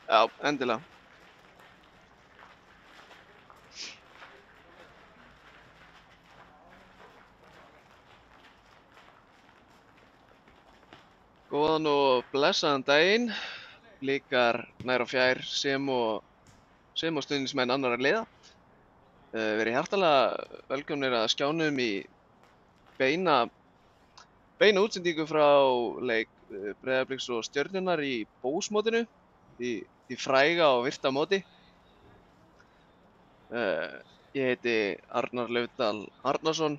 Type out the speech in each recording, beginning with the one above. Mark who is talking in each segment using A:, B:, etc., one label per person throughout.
A: Já, endilega. Góðan og blessaðan daginn. Blikar nær og fjær sem og stuðningsmenn annarra liða. Verið hjartalega velkomnir að skjánum í beina útsendingu frá leik Breiðabliks og Stjörnunnar í Bósmótinu, því fræga og virta móti. Ég heiti Arnar Laufdal Arnarsson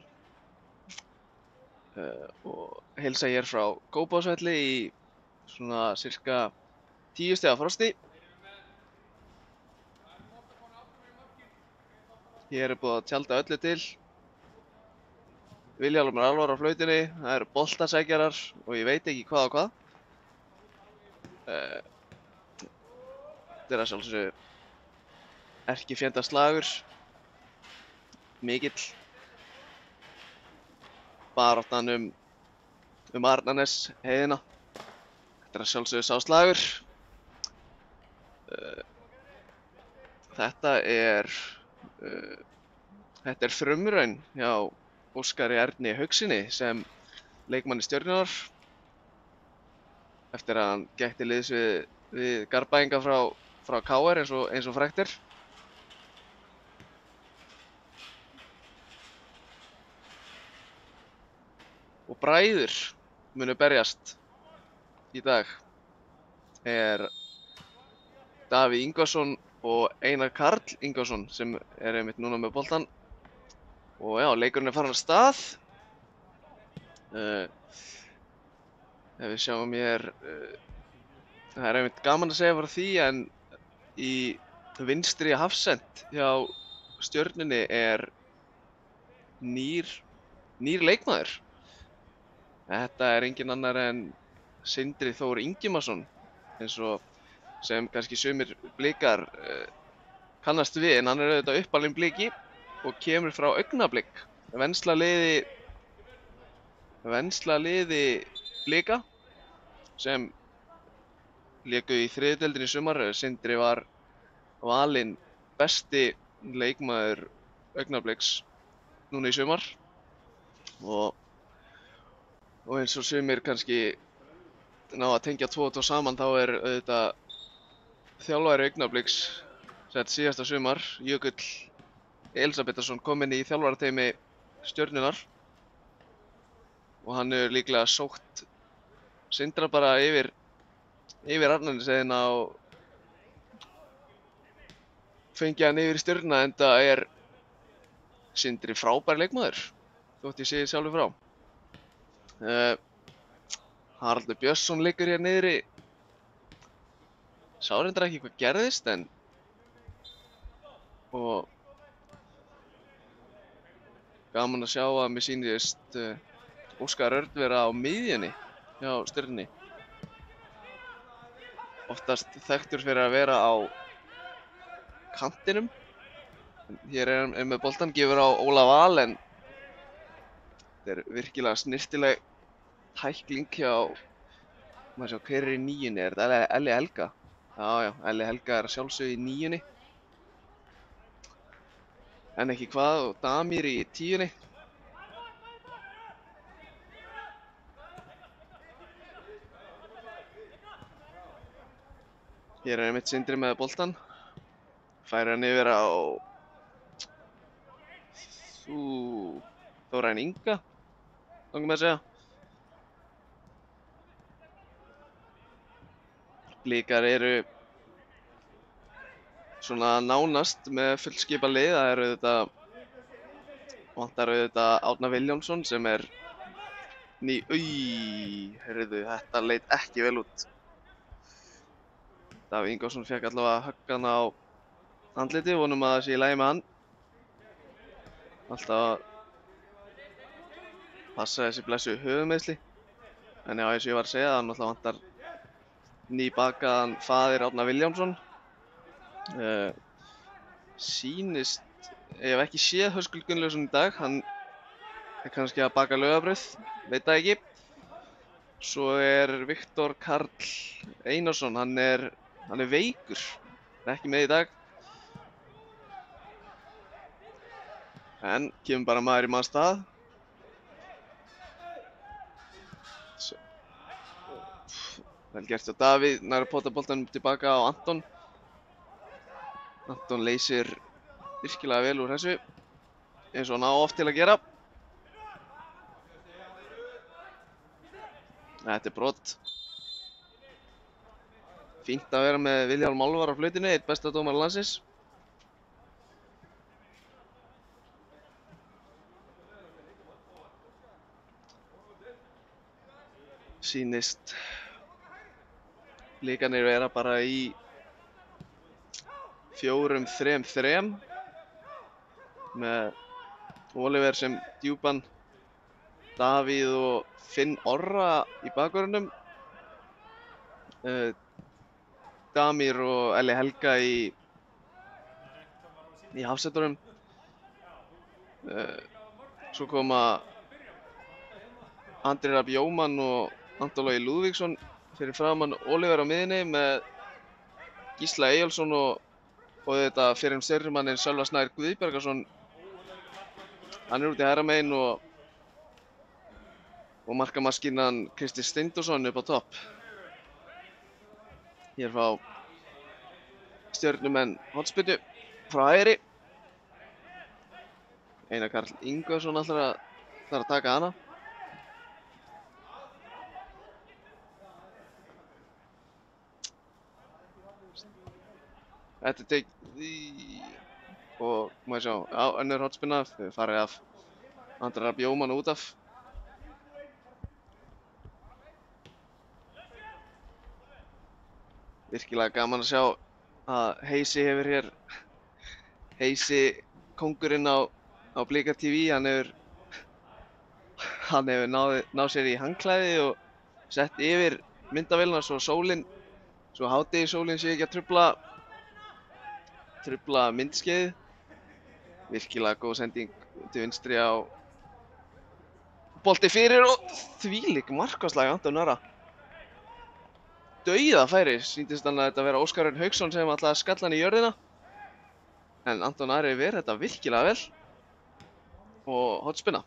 A: og heilsa hér frá Kópavogsvelli í svona cirka 10 stiga frosti. Hér er búið að tjalda öllu til. Vilhjálmur Alvar á flautunni, það eru boltasækjarar og ég veit ekki hvað og hvað. Þetta er að sjálfsögðu erkifjendaslagur, mikill. Baráttan um Arnarnes heiðina. Þetta er að sjálfsögðu sá slagur. Þetta er frumraun hjá Óskari Erni Haugsyni sem leikmanni Stjörnunnar eftir að hann gekk til liðs við Garbaenga frá KR eins og frægt er. Og bræður munu berjast í dag er Davíð Ingvarsson og Einar Karl Ingvarsson sem er einmitt núna með boltan. Og já, leikurinn er farin af stað. Ef við sjáum hér, það er einmitt gaman að segja frá því en í vinstri hafsent hjá Stjörnunni er nýr leikmaður. Þetta er engin annar en Sindri Þór Ingimarsson eins og sem kannski sumir Blikar kannast við en hann er auðvitað uppalinn Bliki og kemur frá Augnablik, vensla liði Blika sem léku í þriðju deildinni í sumar. Sindri var valinn besti leikmaður Augnabliks núna í sumar og eins og sumir kannski ná að tengja tvo og tvo saman þá er auðvitað þjálfari Augnabliks síðasta sumar, Jökull Elísabetarsson, kominn í þjálfarateymi Stjörnunnar og hann hefur líklega sótt Sindra bara yfir Arnarnesheiðina og fengið hann yfir í Stjörnuna enda er Sindri frábær leikmaður þótt ég segi sjálfur frá. Haraldur Björnsson leikur hér niðri. Sá reyndar ekki hvað gerðist og gaman að sjá að mér sýnist Óskar Örn vera á miðjunni hjá Stjörnunni. Oftast þekktur fyrir að vera á kantinum. Hér er hann með boltan, gefur á Óla Val en þetta er virkilega snyrtileg tækling hjá, maður sjá hver er í níunni, er þetta Elli Helga? Já, Elli Helga er að sjálfsögðu í níunni. En ekki hvað, og Damir í 10. Hér er einmitt Sindri með boltan. Færir hann yfir á Þórarin Inga, langum með að segja. Blikar eru svona nánast með fullskipa lið. Það vantar auðvitað Árna Vilhjálmsson sem er heyrðu, þetta leit ekki vel út. Davíð Ingvarsson fekk allavega höggan á andliti, vonum að það sé í lagi með hann. Alltaf að passa þessi blessu höfuðmeiðsli. En já, eins og ég var að segja, það náttúrulega vantar nýbakaðan faðir Árna Vilhjálmsson. Sýnist, ég hef ekki séð Höskuld Gunnlaugsson í dag, hann er kannski að baka laufabrauð, veit það ekki. Svo er Viktor Karl Einarsson, hann er Hann er veikur. Hann er ekki með í dag. En kemur bara maður í manns stað. Vel gert hjá Davíð, nær að pota boltanum tilbaka á Anton. Anton leysir virkilega vel úr þessu, eins og hann á oft til að gera. Þetta er brot. Fínt að vera með Vilhjálm Álfar á flautinni, einn besta dómari landsins. Sýnist Blikarnir vera bara í 4-3-3 með Oliver sem djúpan, Davíð og Finn Orra í bakvörðunum, Damir og Elli Helga í hafsettunum. Svo koma Andri Rafn Jómann og Anton Logi Lúðvíksson fyrir framan Oliver á miðjunni með Gísla Eyjólfsson og þetta fyrir stjörnumanninn Sölva Snær Guðbergarsson. Hann er út í hægra megin og markamaskínan Kristi Steindorsson upp á topp. Hér fá stjörnumenn hornspyrnu frá hægri. Einar Karl Ingvarsson ætlar að taka hana. Þetta er tekið og má ég sjá, önnur hornspyrna, farið af Andri Rafn Jómann út af. Virkilega gaman að sjá að Heisi hefur hér, Heisi kóngurinn á Blika TV, hann hefur náð sér í handklæði og sett yfir myndavélina svo hádegisólin sé ekki að trufla myndskeiðið. Virkilega góð sending til vinstri á bolti fyrir og þvílík markvarsla Anton Orra. Dauðafæri, sýndist hann að þetta vera Óskar Örn Hauksson sem ætlaði að skalla hann í jörðina. En Anton Orri ver þetta virkilega vel og hornspyrna.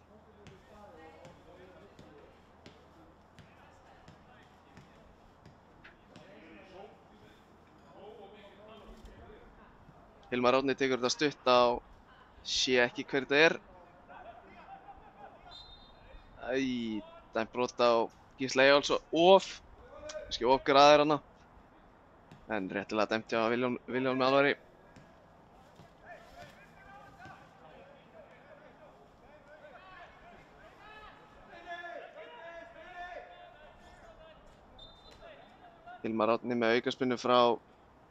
A: Hilmar Árni tekur þetta stutt á, sé ekki hver þetta er. Dæmt brot á Gísla Eyjólfs kannski of graðir hana. En réttilega dæmt hjá Vilhjálmi Álfari. Hilmar Árni með aukaspyrnu frá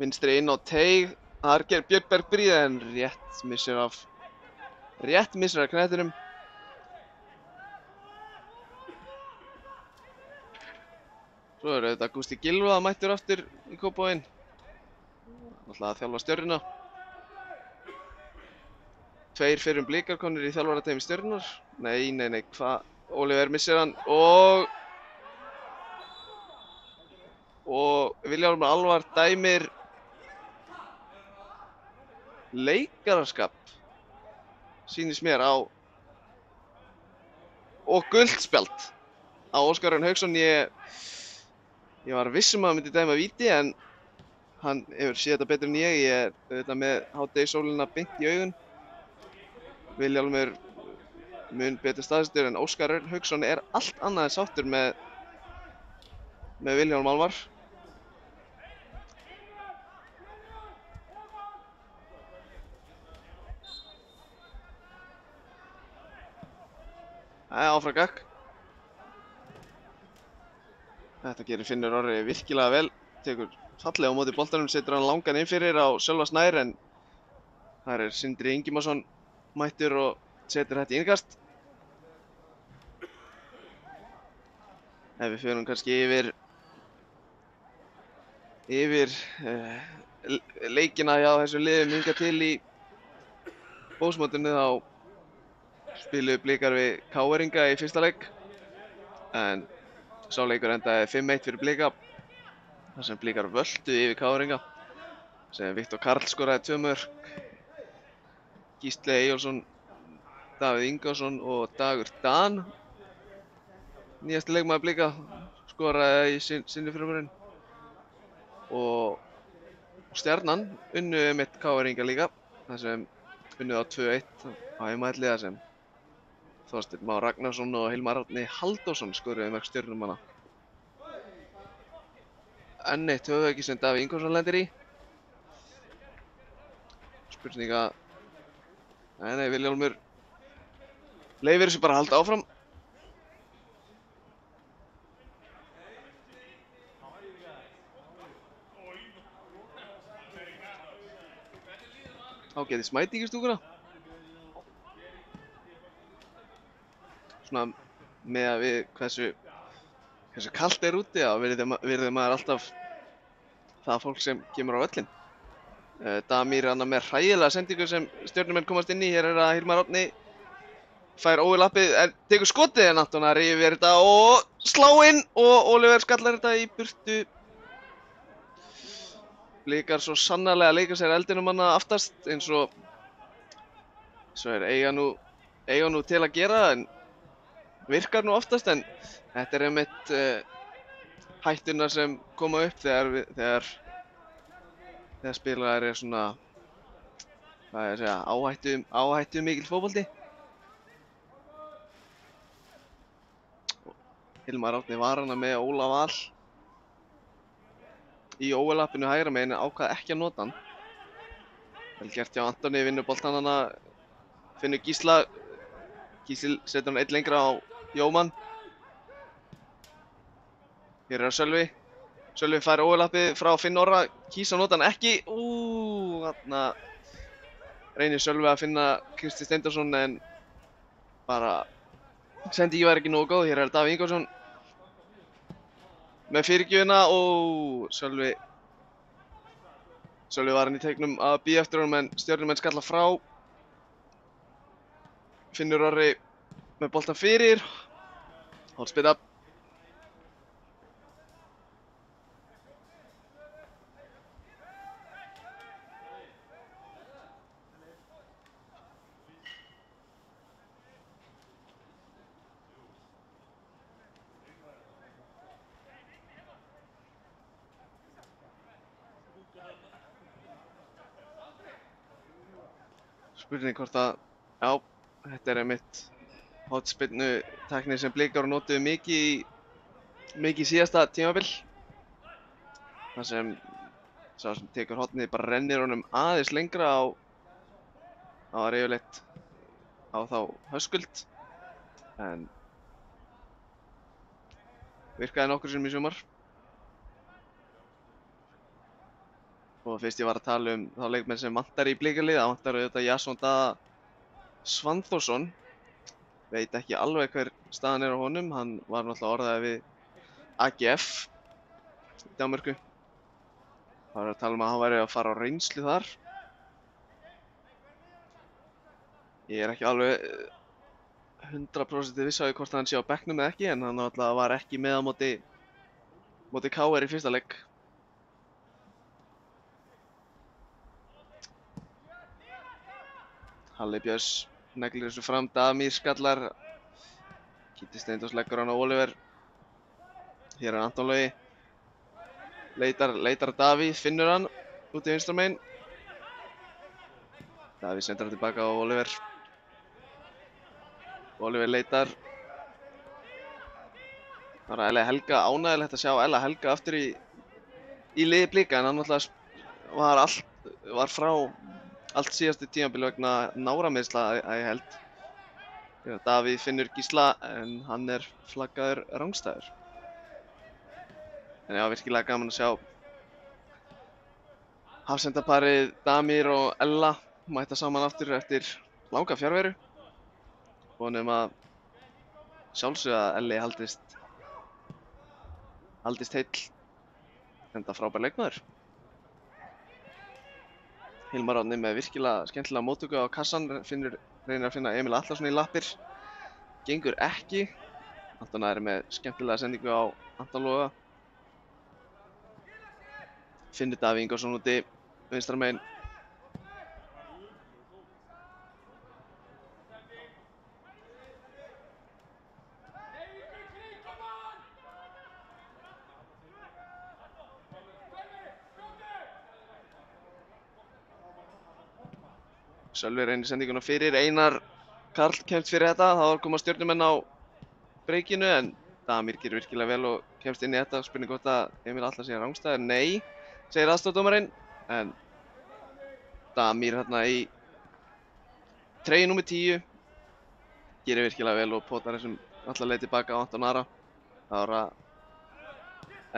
A: vinstri inn á teig. Þar ger Björnberg Bríð en rétt missir af knettinum. Svo er auðvitað Gústi Gylfa mættur aftur í Kópavoginn. Ætlaði að þjálfa Stjörnuna. 2 fyrrum Blikar komnir í þjálfarateymi Stjörnunar. Nei, hvað? Oliver missir hann og Vilhjálmur Álfar dæmir leikaraskap, sýnist mér og gult spjald á Óskar Örn Hauksson. Ég var viss að hann myndi dæma víti en hann hefur séð þetta betur en ég er auðvitað með hádegisólina beint í augun. Vilhjálmur mun betur staðsettur en Óskar Örn Hauksson er allt annað en sáttur með Vilhjálm Álfar. Áfram gakk. Þetta gerir Finnur Orri virkilega vel. Tekur fallega á móti boltanum, setur hann langan inn fyrir á Sölva Snær en þar er Sindri Ingimarsson mættur og setur þetta í innkast. Ef við förum kannski yfir leikina hjá þessum liðum hingað til í bósmótinu, þá spiluðu Blikar við KR-inga í fyrsta leik en sá leikur endaði 5-1 fyrir Blika. þar sem Blikar völdu yfir KR-inga sem Viktor Karl skoraði 2 mörk, Gísli Eyjólfsson, Davíð Ingvarsson og Dagur Dan, nýjasti leikmaður Blika, skoraði í sinni frumurinn og Stjarnan unnu mitt KR-inga líka, þar sem unnuð á 2-1 á heimavelli þar sem Þorsteinn Már Ragnarsson og Hilmar Árni Halldórsson skoruðu mörk Stjörnumanna. Enn eitt höfuðauki sem Davíð Ingvarsson lendir í. Spurninga... Nei, Vilhjálmur leyfir þessu bara að halda áfram. Ágætis mæting í stúkuna. Svona með að við hversu kalt úti að virði maður alltaf það fólk sem kemur á völlinn. Damir hann með hræðilega sendingu sem Stjörnumenn komast inn í. Hér að Hilmar Árni fær óvilappið en tekur skotið en Anton að rífur þetta og slá inn og Oliver skallar þetta í burtu. Blikar svo sannarlega að leika sér eldinum hana aftast eins og eiga nú til að gera en virkar nú oftast en þetta einmitt hættunar sem koma upp þegar spilarar svona hvað ég að segja áhættu mikill fótbolti. Hilmar Árni var hana með Óla Val í óvilappinu hægra megin en ákvað ekki að nota hann. Vel gert hjá Antoni, vinnur boltann hana, finnur Gísla. Gísli setur hann 1 lengra á Jómann. Hér er Sölvi. Sölvi fær óvilappið frá Finn Orra, kýs að nota hann ekki. Þarna reynir Sölvi að finna Kristi Steindorsson en bara sendi var ekki nógu góð. Hér er Davíð Ingvarsson með fyrirgjöfina og Sölvi var hann í teiknum að bíða eftir honum en Stjörnumenn skalla frá. Finnur Orri með boltan fyrir. Hornspyrna. Spurning hvort að, já, þetta er einmitt hornspyrnu tækni sem Blikar notuðu mikið í síðasta tímabil. Þar sem sá sem tekur hornið bara rennir honum aðeins lengra á yfirleitt á þá Höskuld. En virkaði nokkur sinnum í sumar. Og fyrst ég var að tala þá leikmenn sem vantar í Blikalið, það vantar auðvitað Jason Daða Svanþórsson. Veit ekki alveg hver staðan á honum, hann var náttúrulega orðaði við AGF í Danmörku. Það var að tala að hann væri að fara á reynslu þar. Ég er ekki alveg 100% viss á hvort hann sé á bekknum eða ekki, en hann náttúrulega var ekki með á móti KR í fyrsta leik. Halli Björns neglir þessu fram, Damir skallar, Kíti Steindórs leggur hann á Oliver. Hér er Anton Logi, leitar Davíð, finnur hann út í vinstra megin. Davíð sendir hann tilbaka á Oliver. Oliver leitar. Það var Ella Helga, ánægilegt að sjá Ella Helga aftur í liði Blika en hann náttúrulega var frá allt síðasti tímabil vegna nárameiðsla að ég held. Davíð finnur Gísla en hann er flaggaður rangstæður. En já, virkilega gaman að sjá hafsendaparið Damir og Ella mæta saman aftur eftir langa fjarveru. Vonum að sjálfsögðu að Elli haldist heill, enda frábær leikmaður. Hilmar Árni með virkilega skemmtilega móttöku á kassan, reynir að finna Emil Atlason í lappir. Gengur ekki. Anton er með skemmtilega sendingu á Anton Loga. Finnur Davíð Ingvarsson úti vinstra megin. Sölvi reynir sendinguna fyrir, Einar Karl kemst fyrir þetta, þá koma Stjörnumenn á breykinu en Damir gerir virkilega vel og kemst inn í þetta. Spurning hvort að Emil Atla sé rangstæður. Nei, segir aðstoðardómarinn, en Damir hérna í treyju númer 10 gerir virkilega vel og potar þessum alla leið tilbaka á Anton Ara. Það var að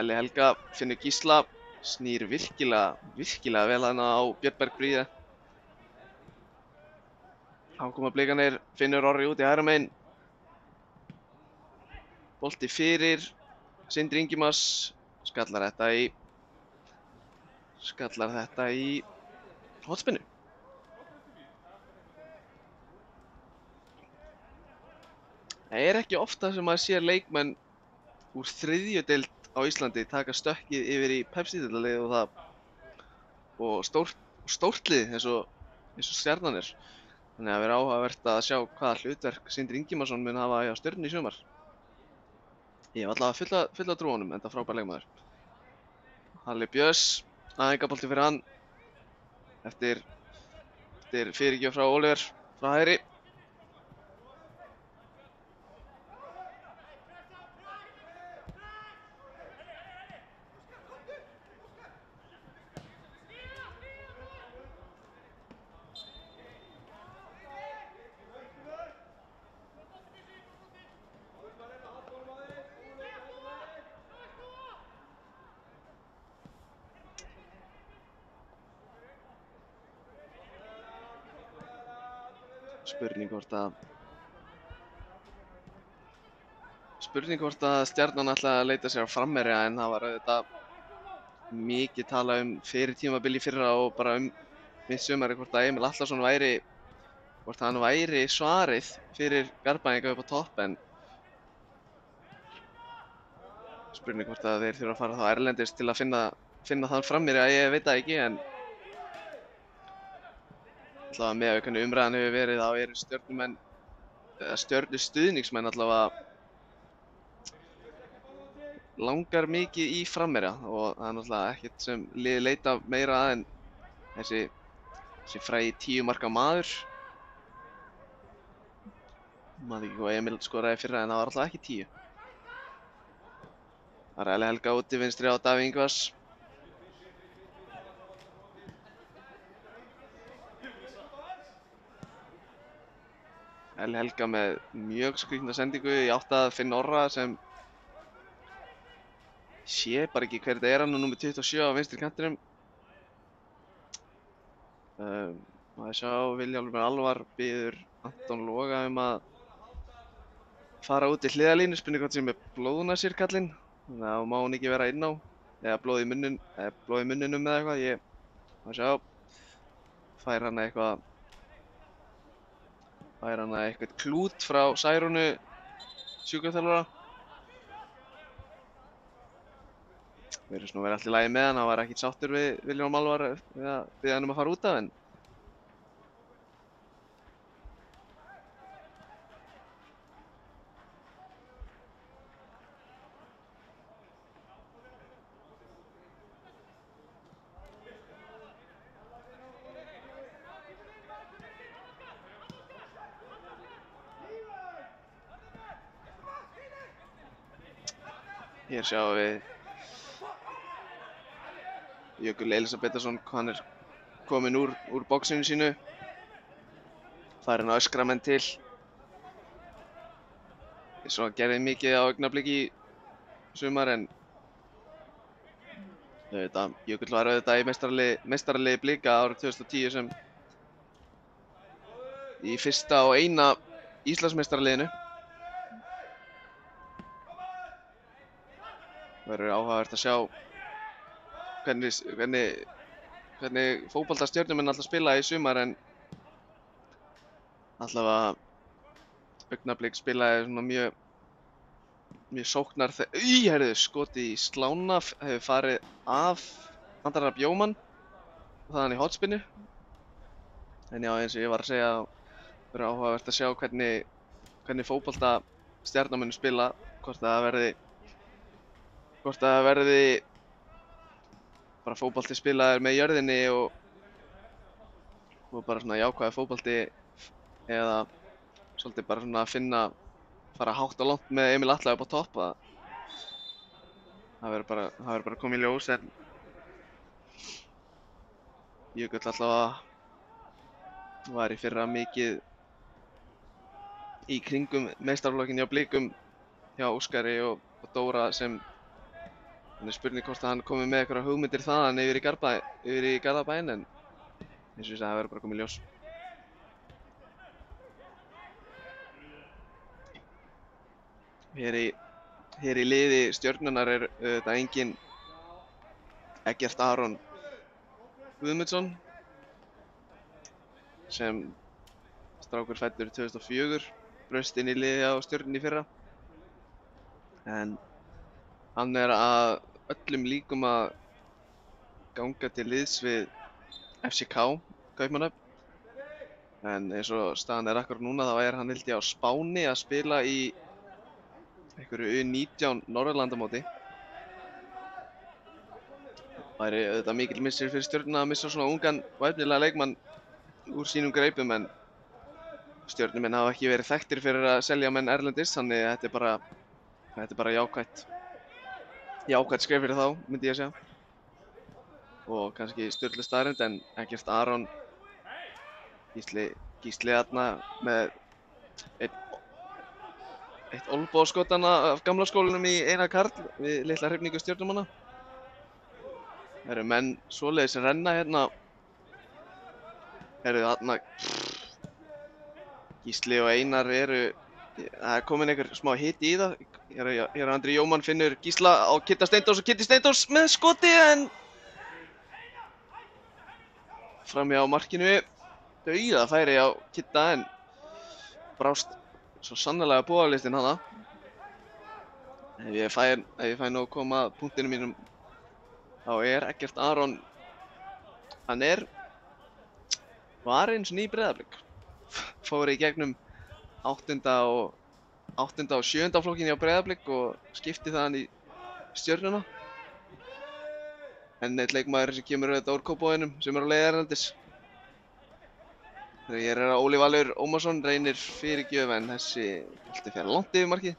A: Elli Helga finnur Gísla, snýr virkilega vel hérna á Björnberg Bríði. Þá koma Blikarnir, Finnur Orri út í hægra megin. Bolti fyrir, Sindri Ingimars skallar þetta í hornspyrnu. Það ekki ofta sem maður sér leikmenn úr 3. deild á Íslandi taka stökkið yfir í Pepsi-deildarliðið og stórt lið eins og Stjarnan er. Þannig að vera áhugavert að sjá hvaða hlutverk Sindri Ingimarsson mun hafa hjá Stjörnunni í sumar. Ég hef allavega fulla trú á honum, enda frábær leikmaður. Halli Björns, æfingabolti fyrir hann eftir fyrirgjöf frá Oliver frá hægri. Spurning hvort að Stjarnan ætlaði að leita sér á framherja, en það var auðvitað mikið talað um fyrir tímabil í fyrra og bara mitt sumari hvort að Emil Atlason væri svarið fyrir Garðbæinga upp á topp, en spurning hvort að þeir þurfa að fara þá erlendis til að finna þann framherja, ég veit það ekki, en allavega með hvernig umræðan hefur verið þá eru Stjörnumenn eða Stjörnustuðningsmenn allavega langar mikið í framherja og það er náttúrulega ekkert sem liðið leita meira að en þessi frægi 10 marka maður. Maður ekki hvað Emil skoraði fyrra en það var alltaf ekki 10. Það er Elli Helga úti vinstri á Davíð Ingvars. Elli Helga með mjög skrýtna sendingu í átt að Finn Orra sem sé bara ekki hver þetta er, hann númer 27 á vinstri kantinum. Maður sjá, Vilhjálmur Alvar biður Anton Loga að fara út í hliðarlínu, spurning hvort sem er blóðnasir kallinn. Þannig að má hún ekki vera inn á, eða blóð í munninum eða eitthvað. Maður sjá, fær hann eitthvað klút frá Særúnu sjúkraþjálfara. Virðist nú verið allt í lagi með hann, hann var ekkert sáttur við Vilhjálm Alvar við að biðja hann að fara út af, en hér sjáum við Jökull Elísabetarsson, hann er kominn úr boxinu sínu, farinn að öskra menn til. Svo gerði mikið á augnablik í sumar, en Jökull var auðvitað í meistaraliði Blika árið 2010 sem í fyrsta og eina Íslandsmeistaraliðinu. Verður áhugavert að sjá hvernig fótbolta Stjörnumenn alltaf spila í sumar, en allavega Augnablik spilaði svona mjög sóknar skoti í slána hefur farið af Andra Bjóman þaðan í hotspinnu. En já, eins og ég var að segja, það verður áhugavert að sjá hvernig fótbolta Stjarnan muni spila, hvort það verði bara fótbolti spilaður með jörðinni og bara svona jákvæður fótbolti eða svolítið bara svona að fara hátt og langt með Emil Atla upp á topp. Það verður bara að koma í ljós, en Jökull allavega var í fyrra mikið í kringum meistaraflokkinn hjá Blikum hjá Óskari og Dóra, sem þannig spurning hvort að hann komi með einhverjar hugmyndir þaðan yfir í Garðabæinn, en eins og ég sagði, það verður bara að koma í ljós. Hér í liði Stjörnunnar er auðvitað enginn Eggert Aron Guðmundsson, sem strákur fæddur 2004, braust inn í liði á Stjörnunni í fyrra. En hann er að öllum líkum að ganga til liðs við FCK Kaupmannahöfn. En eins og staðan er akkurat núna, þá er hann held ég á Spáni að spila í einhverju U19 Norðurlandamóti. Það væri auðvitað mikil missir fyrir Stjörnuna að missa svona ungan og efnilega leikmann úr sínum greipum, en Stjörnumenn hafa ekki verið þekktir fyrir að selja menn erlendis, þannig að þetta er bara jákvætt skref fyrir þá, myndi ég að segja. Og kannski sturlu staðreynd, en Eggert Aron Gísli þarna með eitt olnbogaskotana af gamla skólanum í Einar Karl við litla hrifningu Stjörnumanna. Það eru menn svoleiðis sem renna hérna. Þarna Gísli og Einar það er komin einhver smá hiti í það. Hér er Andri Jómann finnur Gísla á Kitta Steindórs og Kitti Steindórs með skoti, en framhjá markinu. Dauðafæri á Kitta, en brást svo sannarlega búalistinn hana. Ef ég fæ nú að koma að punktinu mínum, þá er Eggert Aron, hann var eins og ný Breiðablik. Fór í gegnum 8. og 7. flokkinn hjá Breiðablik og skipti þaðan í Stjörnuna. En eitt leikmaður sem kemur auðvitað úr Kópavoginum, sem er á leið erlendis. Hér er Óli Valur Ómarsson, reynir fyrirgjöf, en þessi bolti fer langt yfir markið.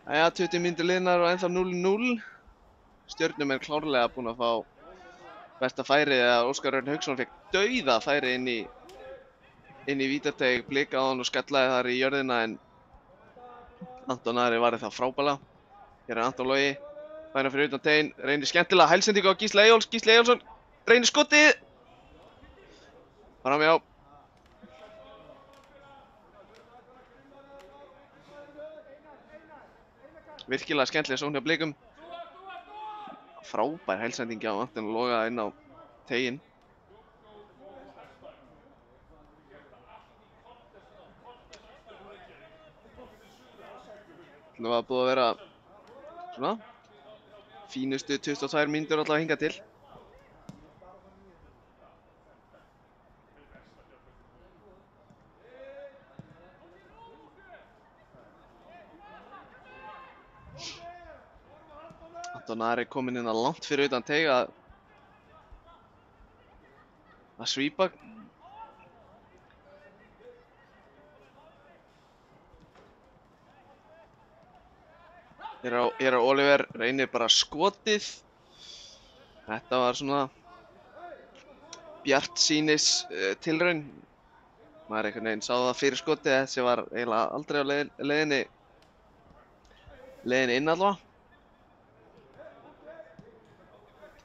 A: Jæja, 20 mínútur liðnar og ennþá 0-0. Stjörnumenn klárlega búin að fá besta færið, að Óskar Örn Hauksson fekk dauðafæri inn í vítateig Blika á hann og skallaði þar í jörðina, en Anton Ari varði það frábærlega. Hér er Anton Logi, færa fyrir utan tegin, reynir skemmtilega hælsendingu á Gísla Eyjólfs. Gísli Eyjólfsson reynir skotið. Framhjá. Virkilega skemmtileg sókn hjá Blikum. Frábær hælsending á Anton Loga inn á tegin. Það var búið að vera svona fínustu 22 mínútur alltaf hingað til. Anton Ari kominn inn að langt fyrir utan teig að svípa. Hér er Oliver, reynir bara skotið. Þetta var svona bjartsýnis tilraun. Maður einhvern veginn sá það fyrir skotið, þessi var eiginlega aldrei á leiðinni inn allavega.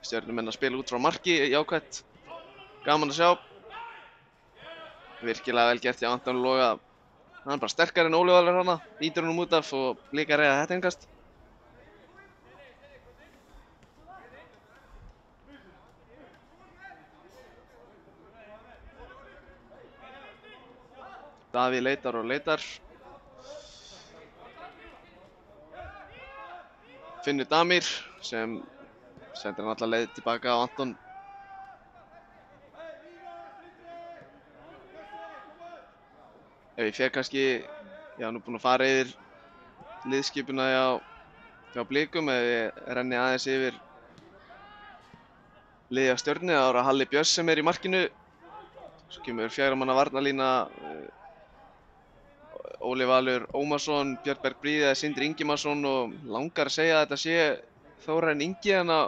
A: Stjörnumenn að spila út frá marki, jákvætt. Gaman að sjá. Virkilega vel gert hjá Anton Loga. Hann er bara sterkari en Óli Valur hana. Nýtur honum út af og Blikar reyða þetta engast. Davíð leitar og leitar. Finnur Damir sem sendir hann alla leið tilbaka á Anton. Ef ég fer kannski, ég hef nú búinn að fara yfir liðskipuna hjá Blikum, ef ég renni aðeins yfir liðið á Stjörnu, þá er það Halli Björns sem í markinu. Svo kemur 4 manna varnarlína, Óli Valur Ómarsson, Björn Berg Bríða, Sindri Ingimarsson og langar að segja að þetta sé Þórarinn Ingi hérna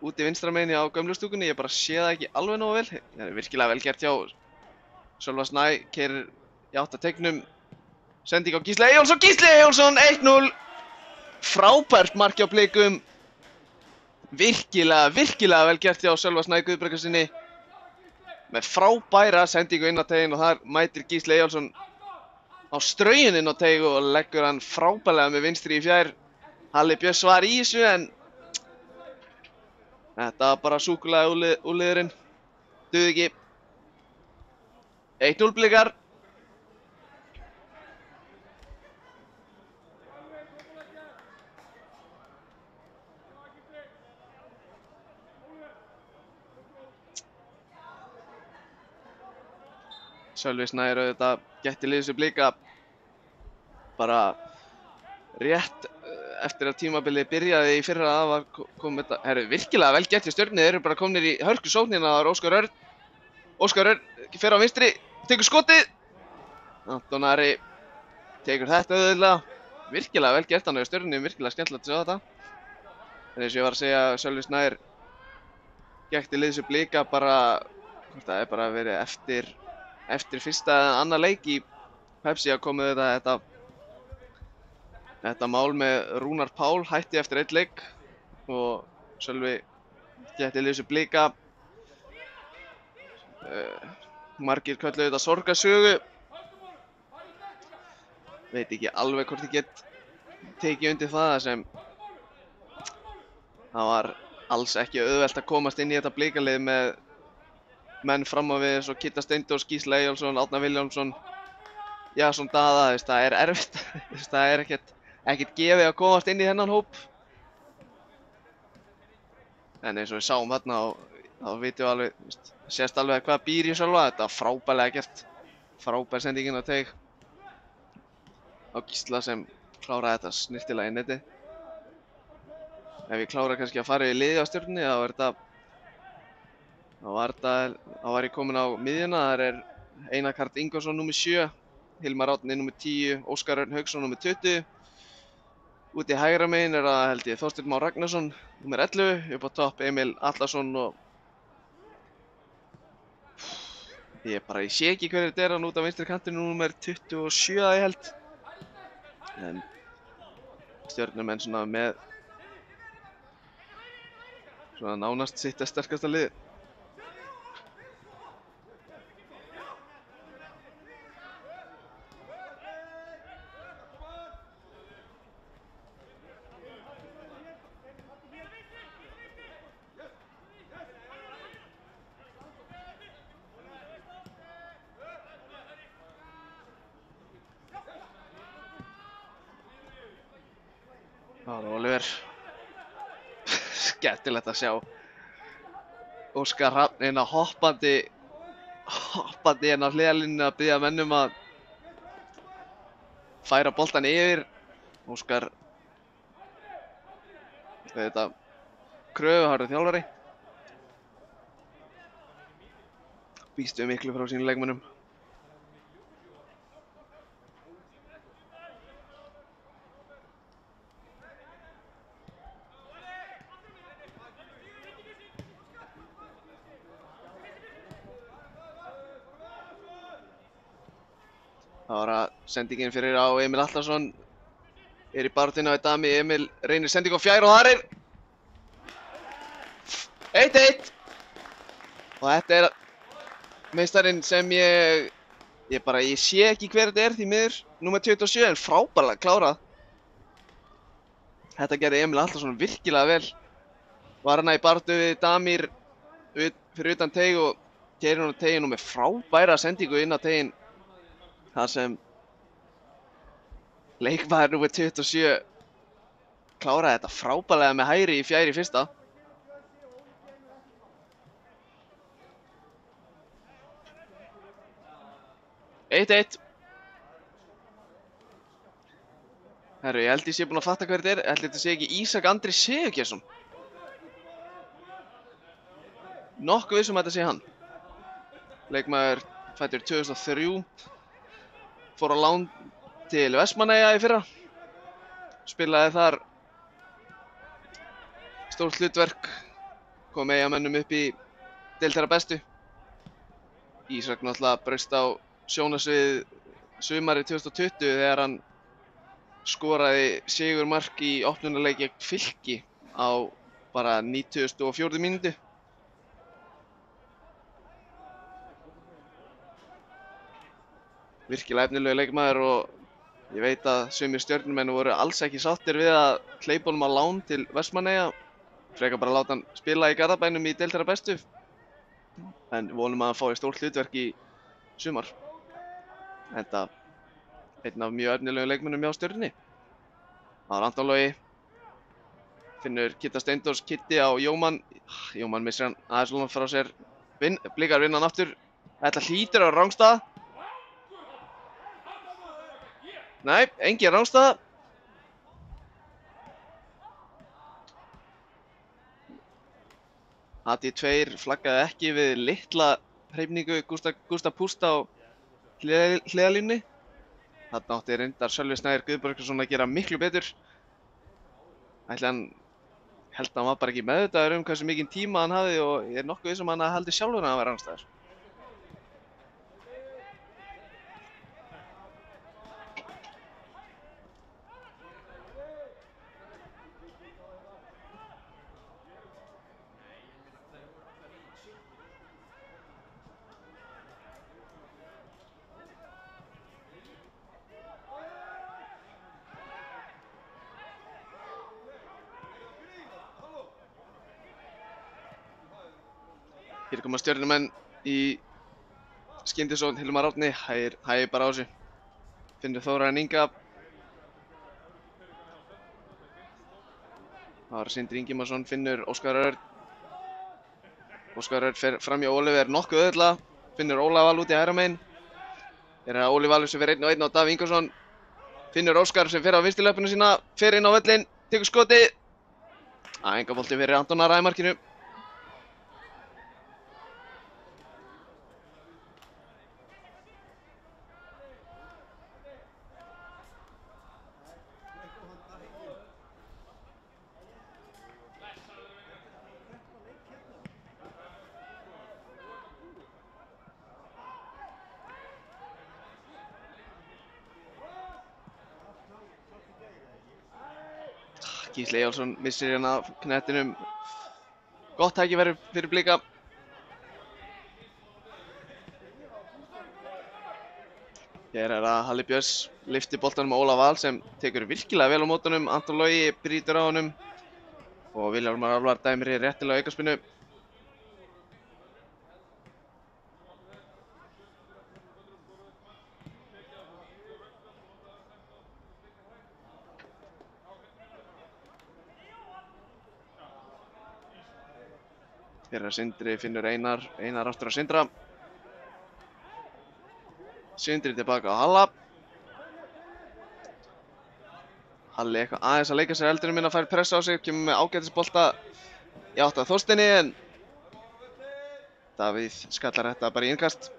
A: úti vinstra megin á gömlustúkunni. Ég bara sé það ekki alveg nógu vel. Það er virkilega vel gert hjá Sölva Snæ, keyrir í átt að teignum, sending á Gísla Eyjólfsson, Gísli Eyjólfsson 1-0. Frábært mark hjá Blikum. Virkilega vel gert hjá Sölva Snæ Guðbrandssyni með frábæra sendingu inn á teiginn og þar mætir Gísli Eyjólfsson á straugin inn á teig og leggur hann frábærlega með vinstri í fjær. Halli Björns var í þessu en þetta var bara súkkulaði úrliðurinn. Duði ekki. 1-0 Blikar. Sölvi Snær auðvitað gætti liðs við Blika bara rétt eftir að tímabilið byrjaði í fyrra. Það var komið þetta, herru, virkilega vel gert í Stjörnu. Þeir eru bara komnir í hörku sóknina. Það var Óskar Örn. Óskar Örn fer á vinstri, tekur skotið. Anton Ari tekur þetta auðvitað. Virkilega vel gert hann á Stjörnu, virkilega skemmtilegt að sjá þetta. En eins og ég var að segja, Sölvi Snær gætti liðs við Blika bara, hvort það er bara verið eftir fyrsta eða annar leik í Pepsi að komið þetta mál með Rúnar Pál hætti eftir 1 leik og Sölvi gætti liðs við Blika. Margir kölluðu þetta sorgarsögu. Veit ekki alveg hvort ég get tekið undir það sem það var alls ekki auðvelt að komast inn í þetta Blikalið með menn fram á við eins og Kitta Steindórs, Gísla Eyjólfsson, Árna Vilhjálmsson, Jason Daða. Það er erfitt. Það er ekkert gefið að komast inn í þennan hóp. En eins og við sáum þarna þá vitum við alveg, sést alveg hvað býr í Sölva. Þetta var frábærlega gert. Frábær sendingin á teig á Gísla sem kláraði þetta snyrtilega í neti. Ef ég klára kannski að fara í liði á Stjörnunni þá var ég komin á miðjuna. Þar er Einar Karl Ingvarsson nr. 7, Hilmar Árni nr. 10, Óskar Örn Hauksson nr. 20. Úti hægra megin er það held ég Þorsteinn Már Ragnarsson nr. 11, upp á topp Emil Atlason og ég sé ekki hverju þetta er hann út á vinstri kantinu nr. 27 að ég held. En Stjörnumenn svona með svona nánast sitt sterkasta lið. Það var Oliver. Skemmtilegt að sjá Óskar Hrafn inn á hoppandi inn á hliðarlínunni að biðja mennum að færa boltann yfir. Óskar þetta kröfuharður þjálfari. Býst við miklu frá sínum leikmönnum. Það var að sendingin fyrir á Emil Atlason í baráttunni á Dami. Emil reynir sending á fjær og þar er 1-1 og þetta er meistarinn sem ég sé ekki hver þetta er því miður, númer 27, en frábærlega klárað. Þetta gerði Emil Atlason virkilega vel. Var hana í baráttu við Damir fyrir utan teig og keyrir hann á teiginn og með frábæra sendingu inn á teiginn. Það sem leikmaður númer 27 kláraði þetta frábærlega með hægri í fjær í fyrsta. Eitt. Herru, ég held ég sé búinn að fatta hver þetta er. Ætli þetta sé ekki Ísak Andri Sigurgeirsson. Nokkuð viss þetta sé hann. Leikmaður fæddur 2003. Fór á lán til Vestmannaeyja í fyrra. Spilaði þar stórt hlutverk. Kom Eyjamönnum upp í deild þeirra bestu. Ísak náttúrulega braust á sjónarsvið sumarið 2020 þegar hann skoraði sigurmark í opnunarleik gegn Fylki á bara 94. mínútu. Virkilega efnilegur leikmaður og ég veit að sumir stjörnumenn voru alls ekki sáttir við að hleypa honum á lán til Vestmannaeyja. Frekar bara láta hann spila í Garðabænum í deild þeirra bestu. En vonum að hann fái stórt hlutverk í sumar. Enda einn af mjög efnilegum leikmönnum hjá Stjörnunni. Það var Anton Logi. Finnur Kitta Steindórs Kitti á Jómann. Jómann missir hann aðeins lóna frá sér. Blikar vinna hann aftur. Þetta hlýtur á rangstað. Nei, engin rangstað. AD2 flaggaði ekki við litla hreyfningu Gústa Pústa á hliðarlínunni. Þarna átti reyndar Sölvi Snær Guðbjörgsson að gera miklu betur. Ætli hann held að hann var bara ekki meðvitaður hversu mikinn tíma hann hafði og ég er nokkuð viss hann að haldi sjálfur að hann var rangstæður. Hér koma Stjörnumenn í skyndisókn. Hilmar Árni hægir bara á þessu. Finnur Þórarinn Inga. Það var Sindri Ingimarsson, Finnur Óskar Örn. Óskar Örn fer fram hjá Oliver nokkuð auðveldlega. Finnur Ólaf Val út í hægra megin. Hér er Óli Valur sem fer 1-1 á Davíð Ingvarsson. Finnur Óskar sem fer á vinstri löppina sína, fer inn á völlinn, tekur skotið. Enga bolti fyrir Anton Ara í markinu. Gísli Eyjólfsson missir hérna af knettinum. Gott tækifæri fyrir Blika. Hér er að Halli Björns lyfti boltanum á Ólaf Val sem tekur virkilega vel á mótunum. Anton Logi brýtur á honum og Vilhjálmar Alvar dæmir hér réttilega aukaspyrnu. Hér er Sindri, Finnur Einar aftur á Sindra. Sindri tilbaka á Halla. Halli eitthvað aðeins að leika sér eldurinn minn að færa pressa á sig, kemur með ágætisbolta í átt að Þorsteini en Davíð skallar þetta bara í innkast.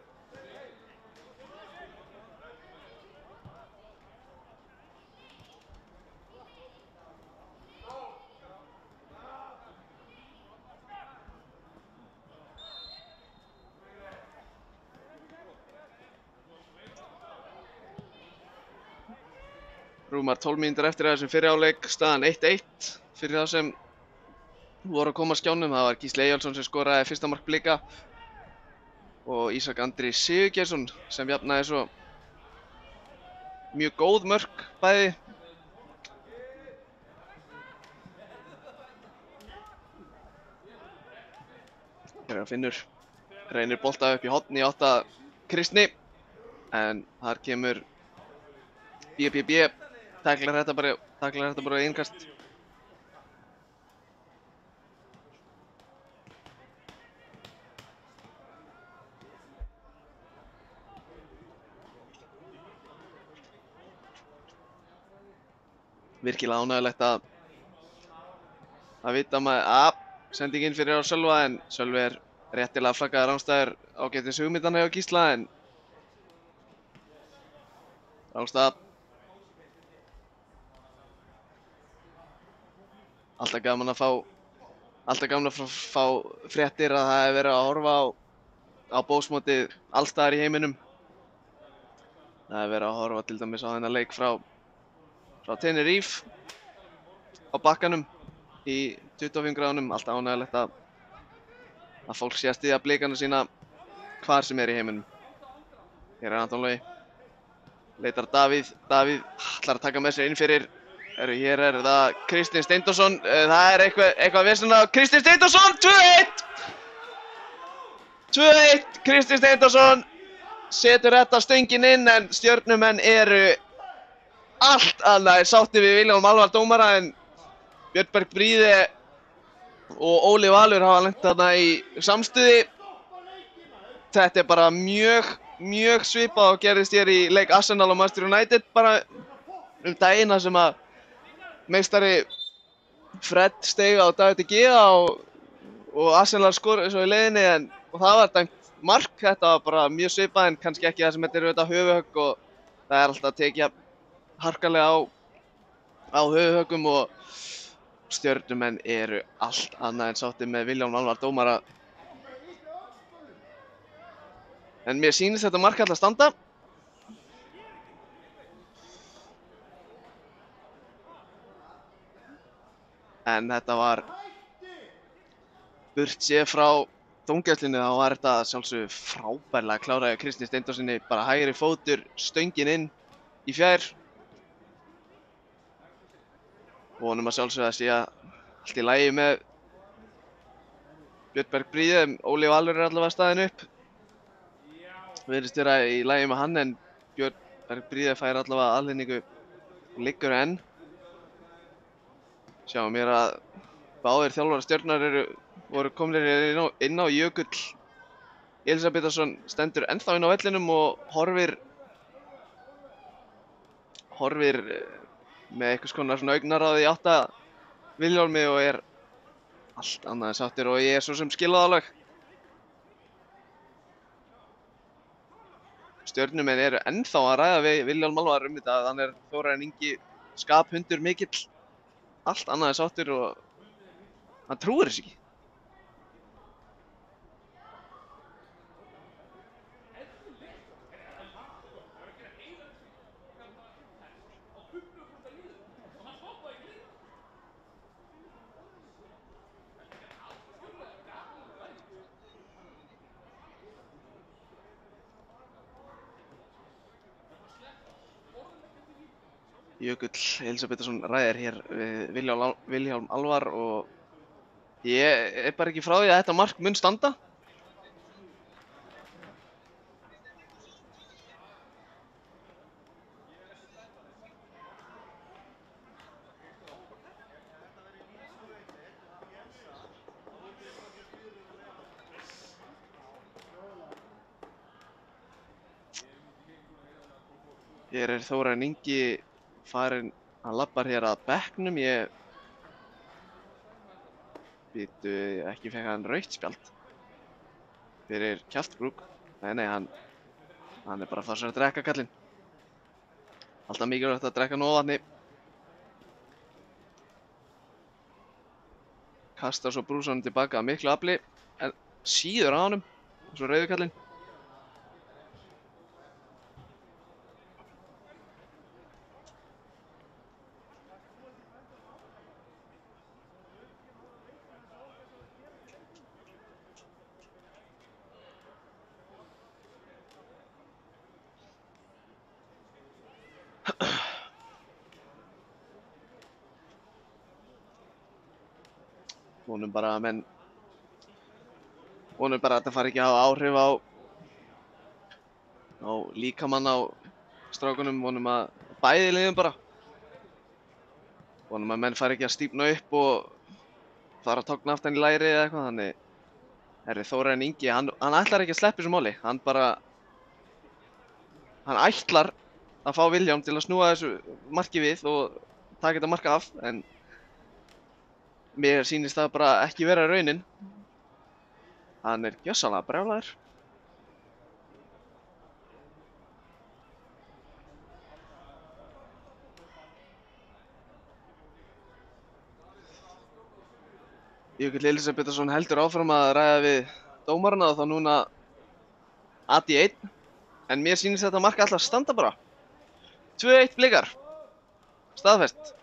A: Rúmar 12 mínútur eftir þessum fyrri hálfleik, staðan 1-1 fyrir það sem voru að koma að skjánum. Það var Gísli Eyjólfsson sem skoraði fyrsta mark Blika og Ísak Andri Sigurgeirsson sem jafnaði svo. Mjög góð mörk bæði. Hér er Finnur, reynir bolta upp í horn í átt að Kristni en þar kemur BBB. Taklar þetta bara í innkast. virkilega ánægjulegt að vita maður sendingin fyrir á Sölva, en Sölvi er réttilega flaggaður rangstæður ágætis hugmyndana hjá Gísla, en rangstæða. Alltaf gaman að fá fréttir að það hefur verið að horfa á bósmótið allstaðar í heiminum. Það hefur verið að horfa til dæmis á þennan leik frá Tenerife á bakkanum í 25 gráðunum. Alltaf ánægjulegt að fólk sé að styðja blikana sína hvar sem er í heiminum. Hér er Anton Logi, leitar Davíð ætlar að taka með sér inn fyrir. Hér er það Kristinn Steindórsson, það er eitthvað vesen á Kristinn Steindórsson, 2-1! 2-1, Kristinn Steindórsson setur þetta stöngin inn, en Stjörnumenn eru allt annað sáttir við Vilhjálm Alvar dómara, en Björn Berg Bríði og Óli Valur hafa lent þarna í samstuði. Þetta er bara mjög svipað og gerðist hér í leik Arsenal og Manchester United bara daginn, sem að meistari Fred steig á David De Gea og Arsenal skoraði svo í leiðinni, og það var dæmt mark. Þetta var bara mjög svipað, en kannski ekki það sem þetta er auðvitað höfuðhögg, og það er alltaf að tekja harkalega á höfuðhöggum, og Stjörnumenn eru allt annað en sáttir með Vilhjálm Alvar dómara. En mér sýnist þetta mark alltaf standa. En þetta var, burtséð frá dómgæslunni, þá var þetta sjálfsögðu frábærlega kláraði Kristinn Steindórssoni, bara hægri fótur, stöngin inn í fjær. Vonum að sjálfsögðu að sé allt í lagi með Björn Berg Bríði. Óli Valur er allavega staðinn upp. Virðist vera í lagi með hann, en Björn Berg Bríði fær allavega aðhlynningu liggur enn. Sjáum mér að báðir þjálfarar Stjörnunar voru komnir inn á. Jökull Elísabetarsson stendur ennþá inn á vellinum og horfir með einhvers konar svona augnaráð í átt að Vilhjálmi, og er allt annað en sáttur, og ég er svo sem skilað alveg. Stjörnumenn eru ennþá að ræða við Vilhjálm Alvar þetta, að hann er Þórarinn Ingi skaphundur mikill, allt annað en sáttur, og hann trúir þessu ekki. Jökull Elísabetarsson ræðir hér við Vilhjálm Alvar, og ég er bara ekki frá því að þetta mark mun standa. Hér er Þórarinn Ingi farinn, hann labbar hér að bekknum. Býtu, ekki fekk hann rautt spjald fyrir kjaftbrúk. Nei, hann er bara að fara sér að drekka, kallinn. Alltaf mikilvægt að drekka nóg vatni. Kastar svo brúsanum tilbaka að miklu afli, en síður á honum, svo rauður kallinn. Vonum bara að þetta fari ekki að hafa áhrif á líkamann á strákunum. Vonum að bæði liðum bara. Vonum að menn fari ekki að stífna upp og fara að togna aftan í læri eða eitthvað. Þannig Þórarinn Ingi, hann ætlar ekki að sleppa þessu máli. Hann ætlar að fá Vilhjálm til að snúa þessu marki við og taka þetta mark af, en mér sýnist það bara ekki vera raunin. Hann er gjörsamlega brjálaður. Jökull Elísabetarsson heldur áfram að ræða við dómarana og þá núna AD 1. En mér sýnist þetta mark alltaf standa bara. 2-1 Blikar. Staðfest.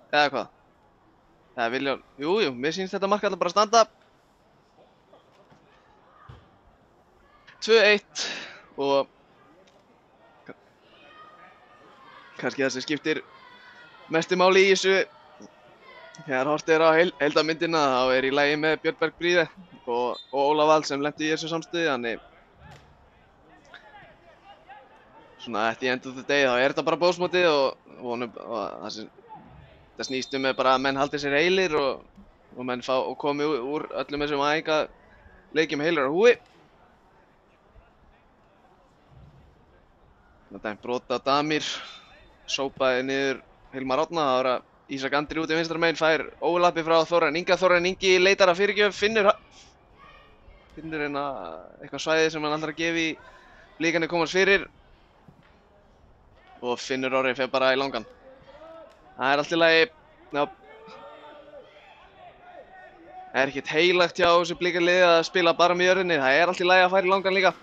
A: Eða hvað? Eða Viljón, jú, mér sýnist þetta mark alltaf bara standa. 2-1 og kannski það sem skiptir mestu máli í þessu þegar horft er á heildarmyndina þá er í lagi með Björn Berg Bríði og Ólaf Val sem lenti í þessu samstöði, þannig svona at the end of the day þá er þetta bara bóðsmótið og það snýst með bara að menn haldi sér heilir og menn fá og komi úr öllum þessum æfingaleikjum heilir á húi. Þetta er brot á Damir, sópaði niður Hilmar Árna, það var að Ísak Andri út í vinstra megin fær óvillappi frá Þórarinn Inga. Þórarinn Ingi leitar að fyrirgjöf, finnur eitthvað svæði sem hann ætlar að gefa í Blikarnir komast fyrir og Finnur Orri fer bara í langan. Það er allt í lagi. Já. Það er ekkert heilagt hjá þessu Blikarliði að spila bara með jörðinni, það er allt í lagi að fara í langan líka.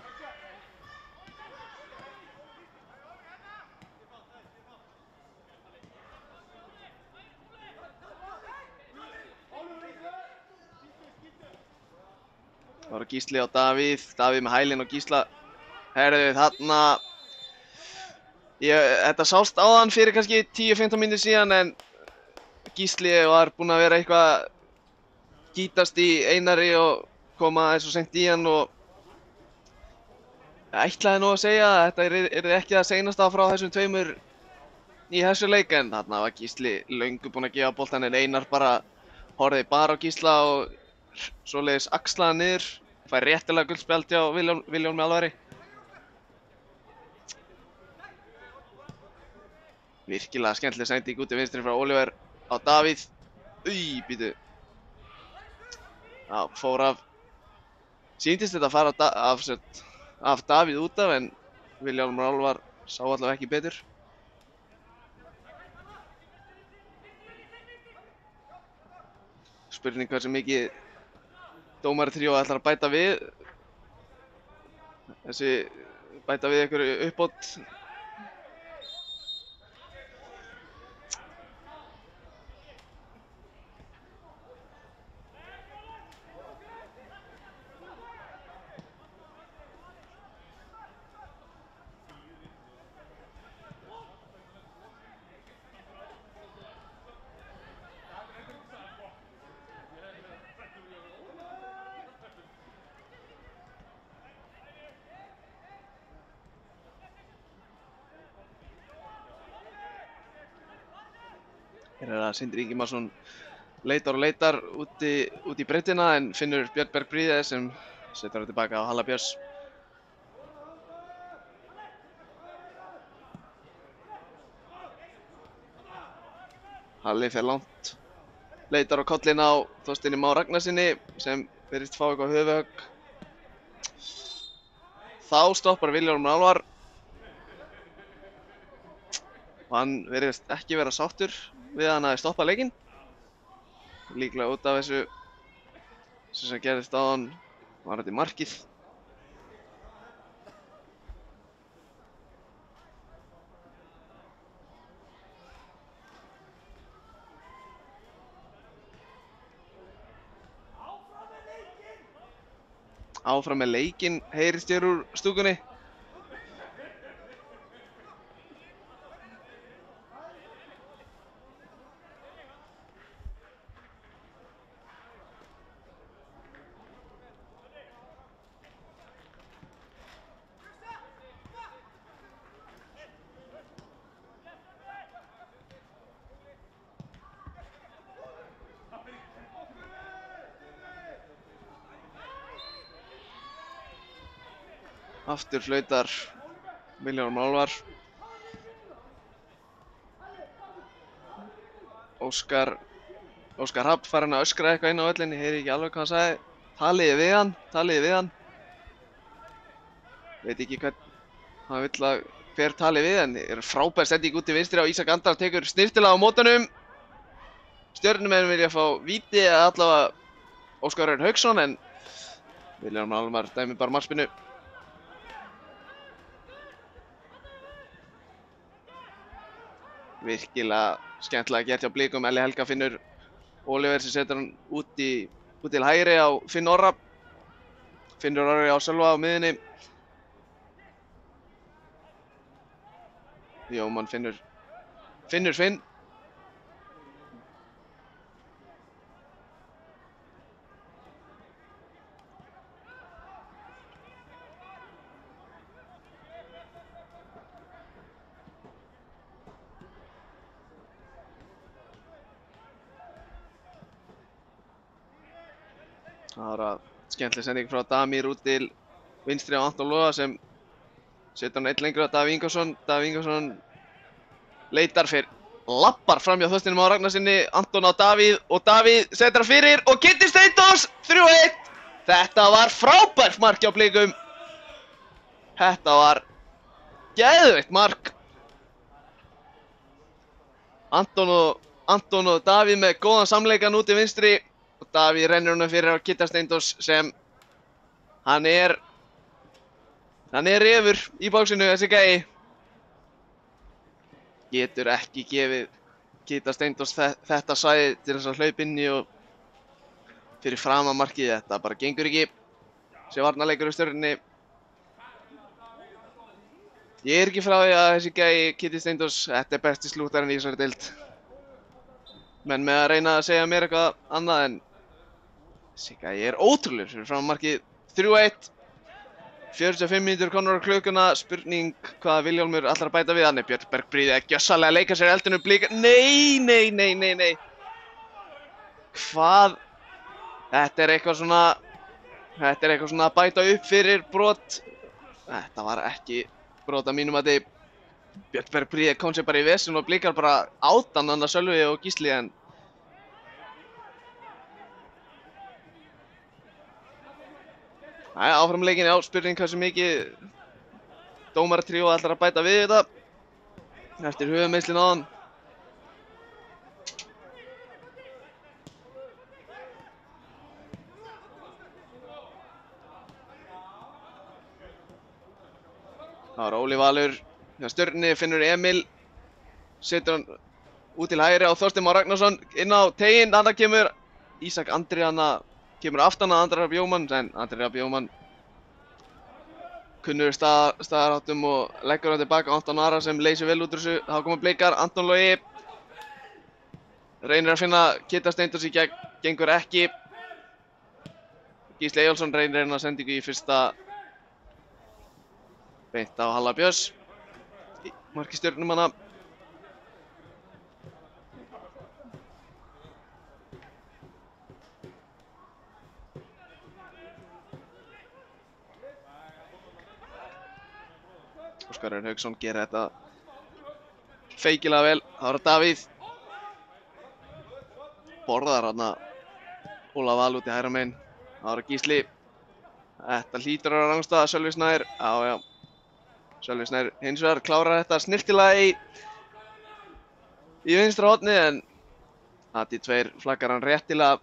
A: Það var Gísli á Davíð með hælinn og Gísla. Herðu þarna. Þetta sást áðan fyrir kannski 10-15 mínútur síðan en Gísli var búinn að vera eitthvað gítast í Einari og koma eins og seint í hann og ætlaði nú að segja að þetta yrði ekki það seinasta frá þessum tveimur í þessu leik en þarna var Gísli löngu búinn að gefa boltann en Einar bara horfði bara á Gísla og svoleiðis axlaði niður, fær réttilega guldspjald hjá Viljón með alværi. Virkilega skemmtileg sending út í vinstri frá Oliver á Davíð. Býtu. Já, fór af. Sýndist þetta að fara af Davíð út af en Viljón Álvar sá allavega ekki betur. Spurning hversu mikið dómaratríó ætlar að bæta við. Bæta við einhverju uppbót. Hér er það Sindri Ingimarsson leitar út í breiddina en finnur Björn Berg Bríði sem setur það tilbaka á Halla Björns. Halli fer langt, leitar á kollinn á Þorsteini Má Ragnarsinni sem virðist fá eitthvað höfuðhögg. Þá stoppar Viljón Álvar og hann virðist ekki vera sáttur við hann að stoppa leikinn. Líklega út af þessu sem gerðist áðan var þetta markið. Áfram með leikinn heyrist hér úr stúkunni. Aftur flautar Viljón Álvar. Óskar Hrafn farinn að öskra eitthvað inn á völlinn, ég heyri ekki alveg hvað hann sagði. Taliði við hann. Veit ekki hvern hann vill að hver tali við, en er frábær sending út til vinstri og Ísak Andrar tekur snyrtilega á mótunum. Stjörnumenn vilja fá víti eða allavega Óskar Örn Hauksson, en Vilhjálmur Almar dæmi bara markspyrnu. Virkilega skemmtilega gert hjá Blikum. Elli Helga finnur Oliver sem setur hann út til hægri á Finn Orra. Finnur Orri á Sölva á miðjunni. Jómann finnur Finn. Það var skemmtileg sending frá Damir út til vinstri á Anton Loga sem setur hann einn lengur á Davíð Ingvarsson. Davíð Ingvarsson leitar fyrir, lappar fram hjá Þorsteinum á Ragnarsinni. Anton á Davíð og Davíð setur hann fyrir og Kiddi Steindós 3-1. Þetta var frábært mark hjá Blikum. Þetta var geðveikt mark. Anton og Davíð með góðan samleikan út til vinstri. Og Davíð rennur honum fyrir á Kidda Steindós sem hann er refur í bóksinu, þessi gæi. Getur ekki gefið Kidda Steindós þetta svæði til þess að hlaupa inn í og fyrir fram að markið. Þetta bara gengur ekki. Sé varnarleikur í Stjörnunni. Ég er ekki frá því að þessi gæi Kiddi Steindós, þetta er besti slúttarinn í þessari deild. Menn með að reyna að segja mér eitthvað annað, en þessi gæi er ótrúlegur fyrir fram að markið. 3-1. 45 mínútur komnar á klukkuna. Spurning hvað Vilhjálmur ætlar að bæta við. Hann er Björn Bergfríði að gjörsamlega leika sér eldinu Blika. Nei. Hvað? Þetta er eitthvað svona að bæta upp fyrir brot. Þetta var ekki brot að mínum mati. Björn Bergfríði kom sér bara í vesen og Blikar bara átan hann að Sölvi og Gísli, en áfram leikinni á. Spurning hversu mikið dómaratríó ætlar að bæta við þetta eftir höfuðmeiðslin áðan. Það var Óli Valur hjá Stjörnunni, finnur Emil, setur hann út til hægri á Þorstein Már Ragnarsson, inn á teginn. Þarna kemur Ísak Andri, kemur aftan að Andri Hrafn Jómann, en Andri Hrafn Jómann kunnur staðarháttum og leggur hann tilbaka. Anton Ara sem leysir vel út úr þessu. Þá koma Blikar. Anton Logi reynir að finna Kidda Steindós í gegn, gengur ekki. Gísli Eyjólfsson reynir að sendingu í fyrsta beint á Halla Björns, marki Stjörnumanna. Óskar Örn Hauksson gerir þetta feikilega vel. Það var Davíð. Borðar hann Óla Val út í hægra megin. Það var Gísli. Þetta hlýtur að vera rangstæða. Sölvi Snær. Já. Sölvi Snær hins vegar klárar þetta snyrtilega í vinstra horni, en AT2 flaggar hann réttilega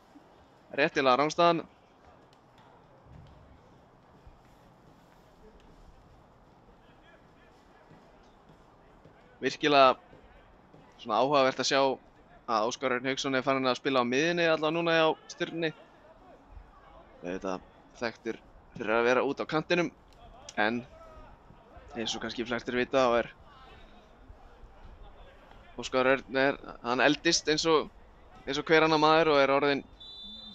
A: rangstæðan. Virkilega svona áhugavert að sjá að Óskar Örn Hauksson er farin að spila á miðjunni allavega núna hjá Stjörnunni. Þetta þekktur fyrir að vera út á kantinum, en eins og kannski flestir vita þá er Óskar Örn hann eldist eins og hver annar maður og er orðinn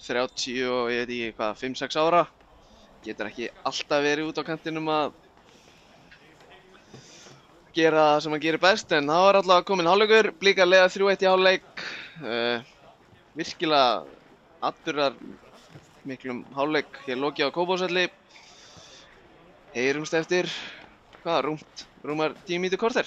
A: 30 og ég veit ekki hvað, 5-6 ára. Getur ekki alltaf verið út á kantinum að gera það sem hann gerir best, en það var allavega kominn hálfleikur. Blikar leiða 3-1 í hálfleik. Virkilega atburðar miklum hálfleik hér lokið á Kópavogsvelli. Heyrumst eftir rúmar 10 mínútur korter.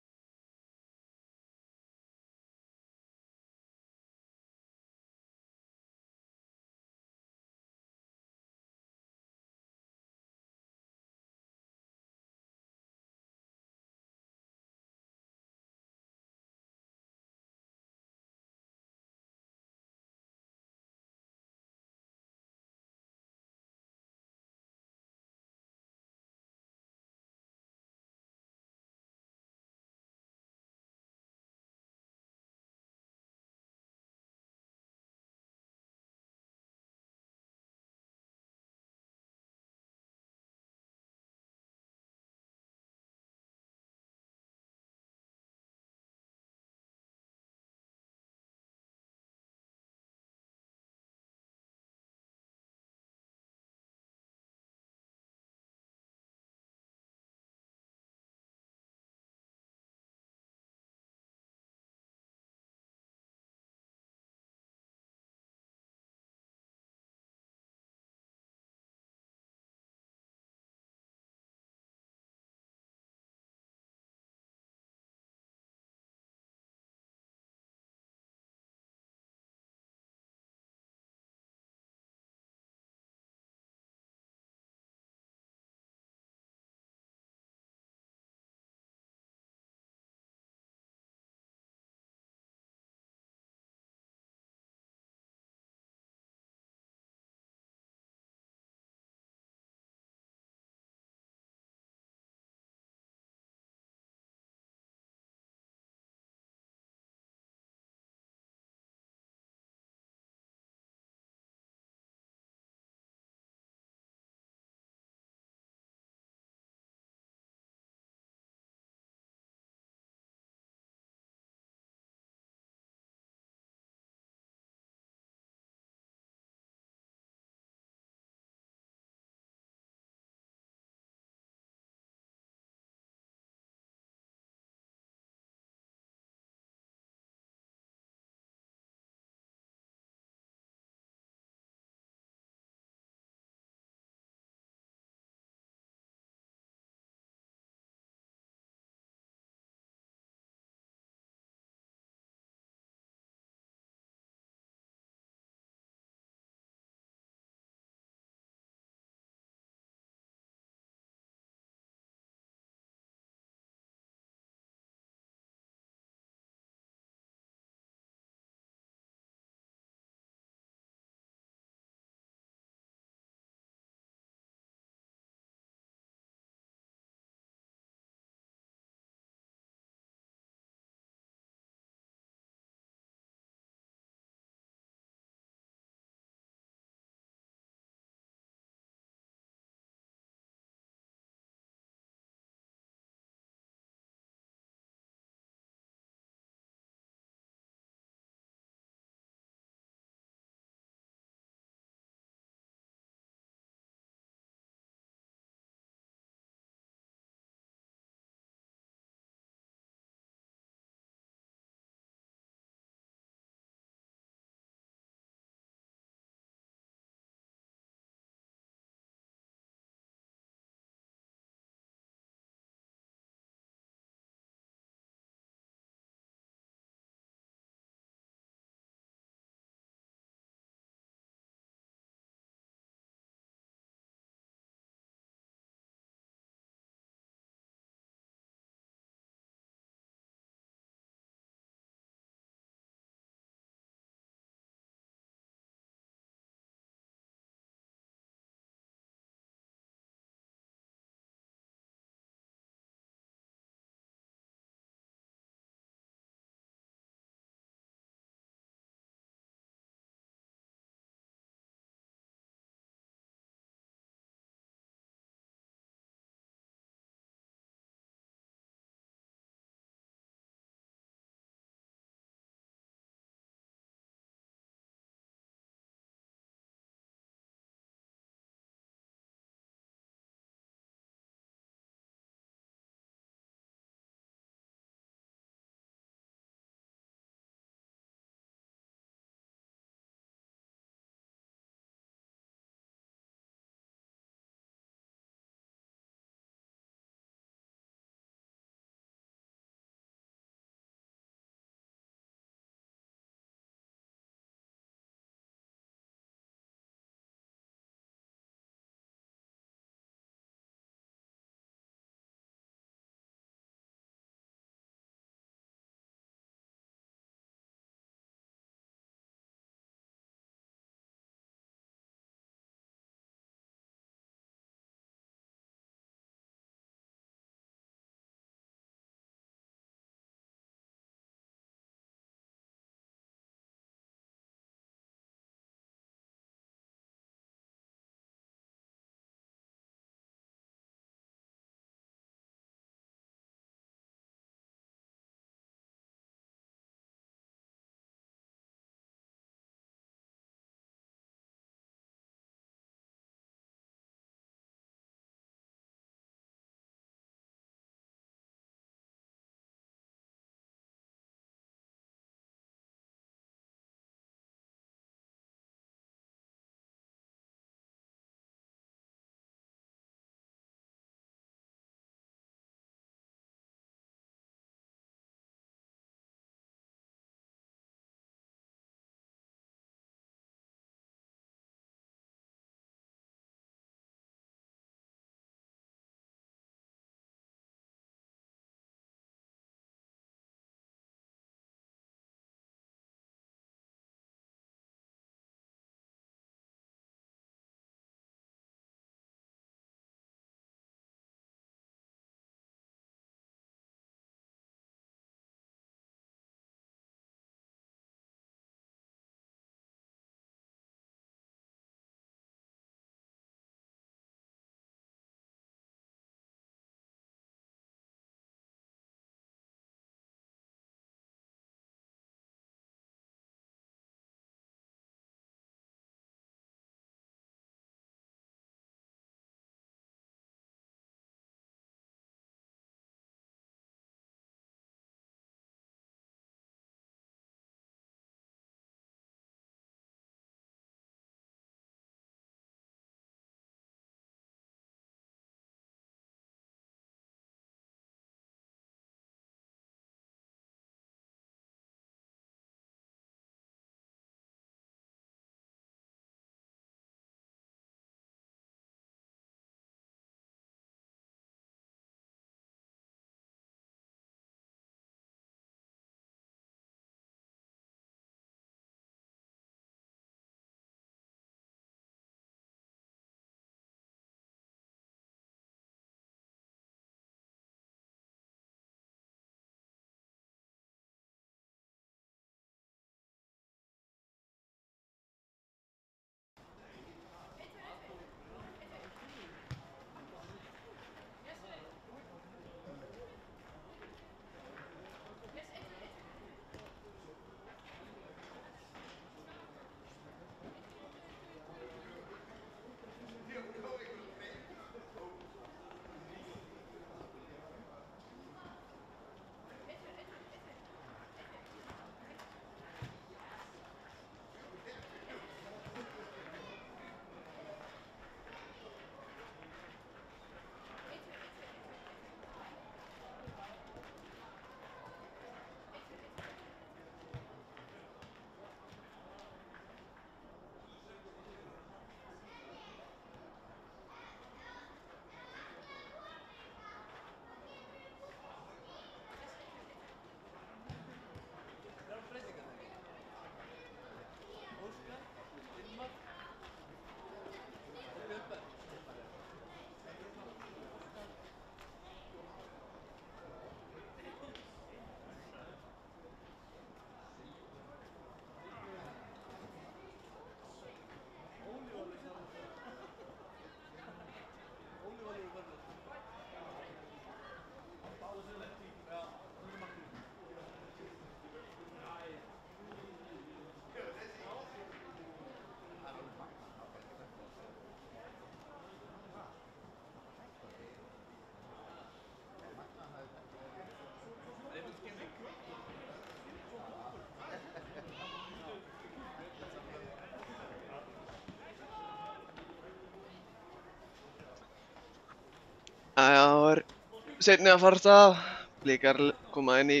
A: seinni að fara af stað. Blikar koma inn í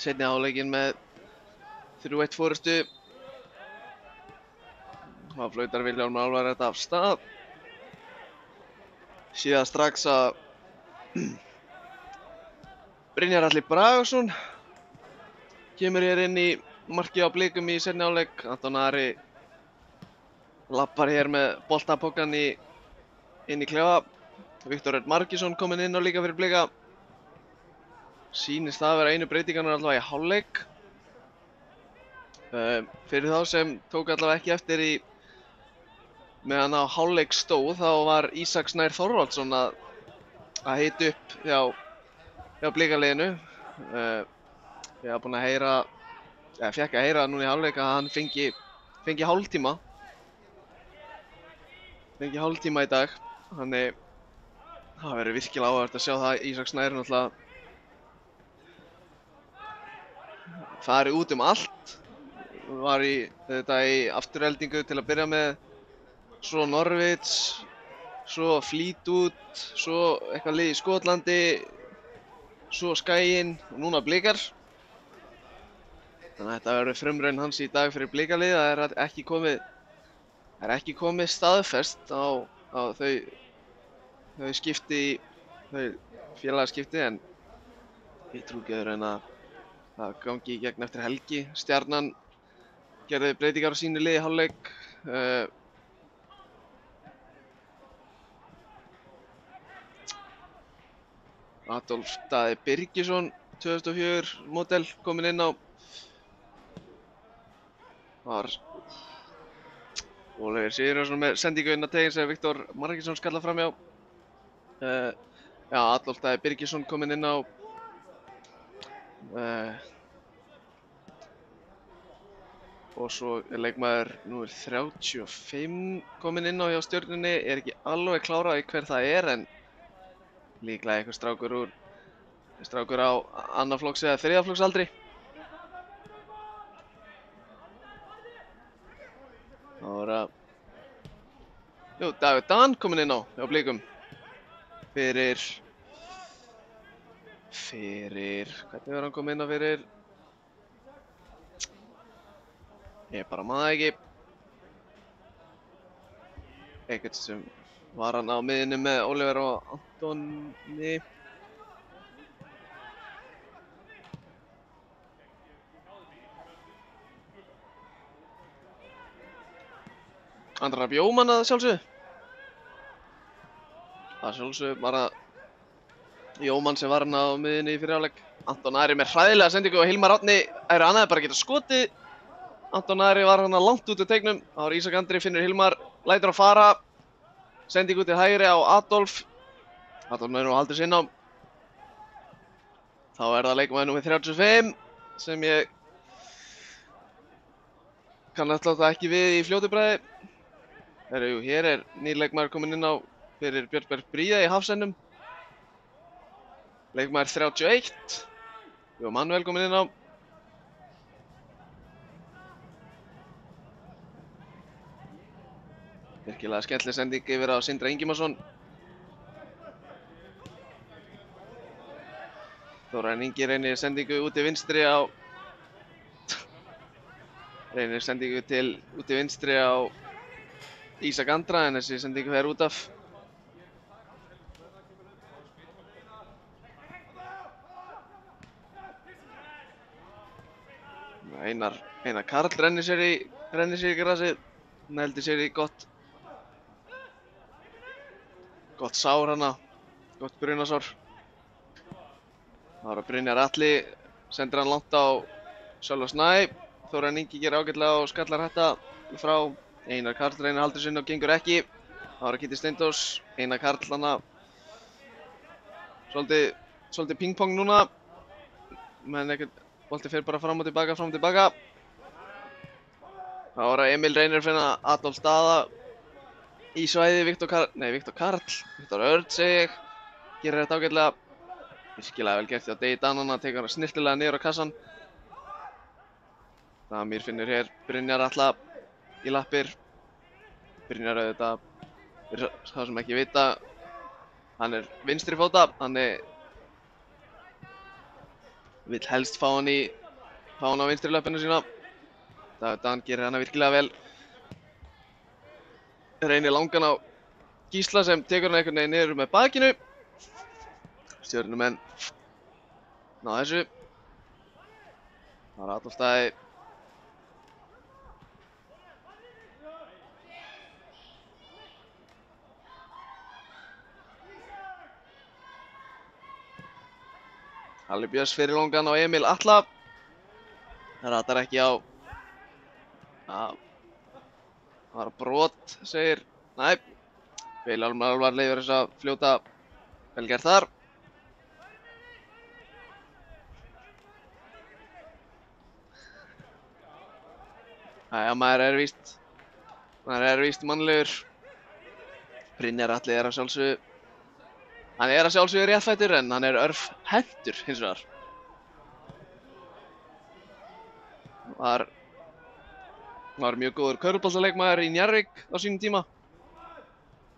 A: seinni hálfleikinn með 3-1 forystu. Það flautar Vilhjálmur Álfar þetta af stað. Síðan strax að Brynjar Atli Bragason kemur hér inn í markið á Blikum í seinni hálfleik. Anton Ari lappar hér með boltapokkan inn í klefa. Viktor Örn Margeirsson kominn inn á líka fyrir Blika. Sýnist það að vera einu breytingarnar allavega í hálfleik. Fyrir þá sem tók allavega ekki eftir í meðan á hálfleik stóð, þá var Ísak Snær Þorvaldsson að hita upp hjá Blikaliðinu. Ég var búinn að heyra, fékk að heyra núna í hálfleik að hann fengi hálftíma. Fengi hálftíma í dag, þannig það verður virkilega áhugavert að sjá það. Ísak Snær náttúrulega farið út allt. Var í afturheldingu til að byrja með, svo Norwich, svo Fleetwood, svo eitthvað lið í Skotlandi, svo Skaginn og núna Blikar. Þannig að þetta verður frumraun hans í dag fyrir Blikalið. Það er ekki komið staðfest á þau skipti, þau félagaskipti, en ég trúi ekki öðru en að það gangi í gegn eftir helgi. Stjarnan gerði breytingar á sínu liði í hálfleik. Adolf Daði Birgisson, 2004 módel, kominn inn á. Var Ólafur Sigurjónsson með sendingu inn á teginn sem Viktor Margeirsson skalla framhjá. Já, Adolf Daði Birgisson kominn inn á. Og svo er leikmaður númer 35 kominn inn á hjá Stjörnunni. Er ekki alveg klárað í hver það er, en líklega eitthvað strákur á annar flokks eða þriðja flokks aldri. Það var Dagur Dan kominn inn á hjá Blikum. Fyrir hvernig var hann kominn inn á fyrir? Ég bara man það ekki. Eitthvað sem var hann á miðjunni með Oliver og Antoni. Andrar Bjóman að sjálfsögðu. Að sjálfsögðu var það Jóman sem var hann á miðjunni í fyrri hálfleik. Anton Ari með hræðilega sendingu og Hilmar Árni annað bara að geta skotið. Anton Ari var hann langt út úr teignum. Það var Ísak Andri, finnur Hilmar, lætur hann fara. Sending út til hægri á Adolf. Adolf með nú haldur sinna. Þá er það leikmaður númer 35 sem ég kann alltaf ekki við í fljótu bragði. Hér er nýr leikmaður kominn inn á fyrir Björnberg Bríða í hafsennum. Leikmaður 31. Jó Manuel kominn inn á. Virkilega skemmtileg sending yfir á Sindra Ingimarsson. Þórarin Ingi reynir sendingu úti vinstri á Ísak Andra, en þessi sendingu fer út af. Einar Karl rennir sér í grasið. Hann heldur sér í gott sár hana, gott brunasár. Það var að Brynjar Atli, sendir hann langt á Sölva Snæ. Þórarin Ingi gerir ágætlega og skallar þetta frá. Einar Karl reynir haldur sinni og gengur ekki. Það var að Kitty Steindós. Einar Karl hana. Svolítið pingpong núna. Men ekkert, bolti fer bara fram og tilbaka. Það var að Emil reynir að finna Adolf Daða í svæði. Viktor Örn segi ég. Gerir þetta ágætlega. Virkilega vel gert hjá Degi Danana, tekur hann snyrtilega niður á kassan. Damir finnur hér Brynjar Atla í lappir. Brynjar auðvitað, fyrir það sem ekki vita, Hann er vinstri fóta, hann vill helst fá hann á vinstri löppina sína. Davíð Dan gerir hana virkilega vel. Reynir langan á Gísla sem tekur hann einhvern veginn niður með bakinu. Stjörnumenn ná þessu. Það er Adolf Daði. Halli Björns fyrir langan á Emil Atla. Það ratar ekki á. Það var brot, segir. Nei. Vilhjálmur Alvar leyfir þess að fljóta. Vel gert þar. Jæja, maður er víst mannlegur. Brynjar Atli er að sjálfsögðu. Hann er að sjálfsögðu réttfættur en hann er örfhentur hins vegar. Var mjög góður körfuboltaleikmaður í Njarðvík á sínum tíma.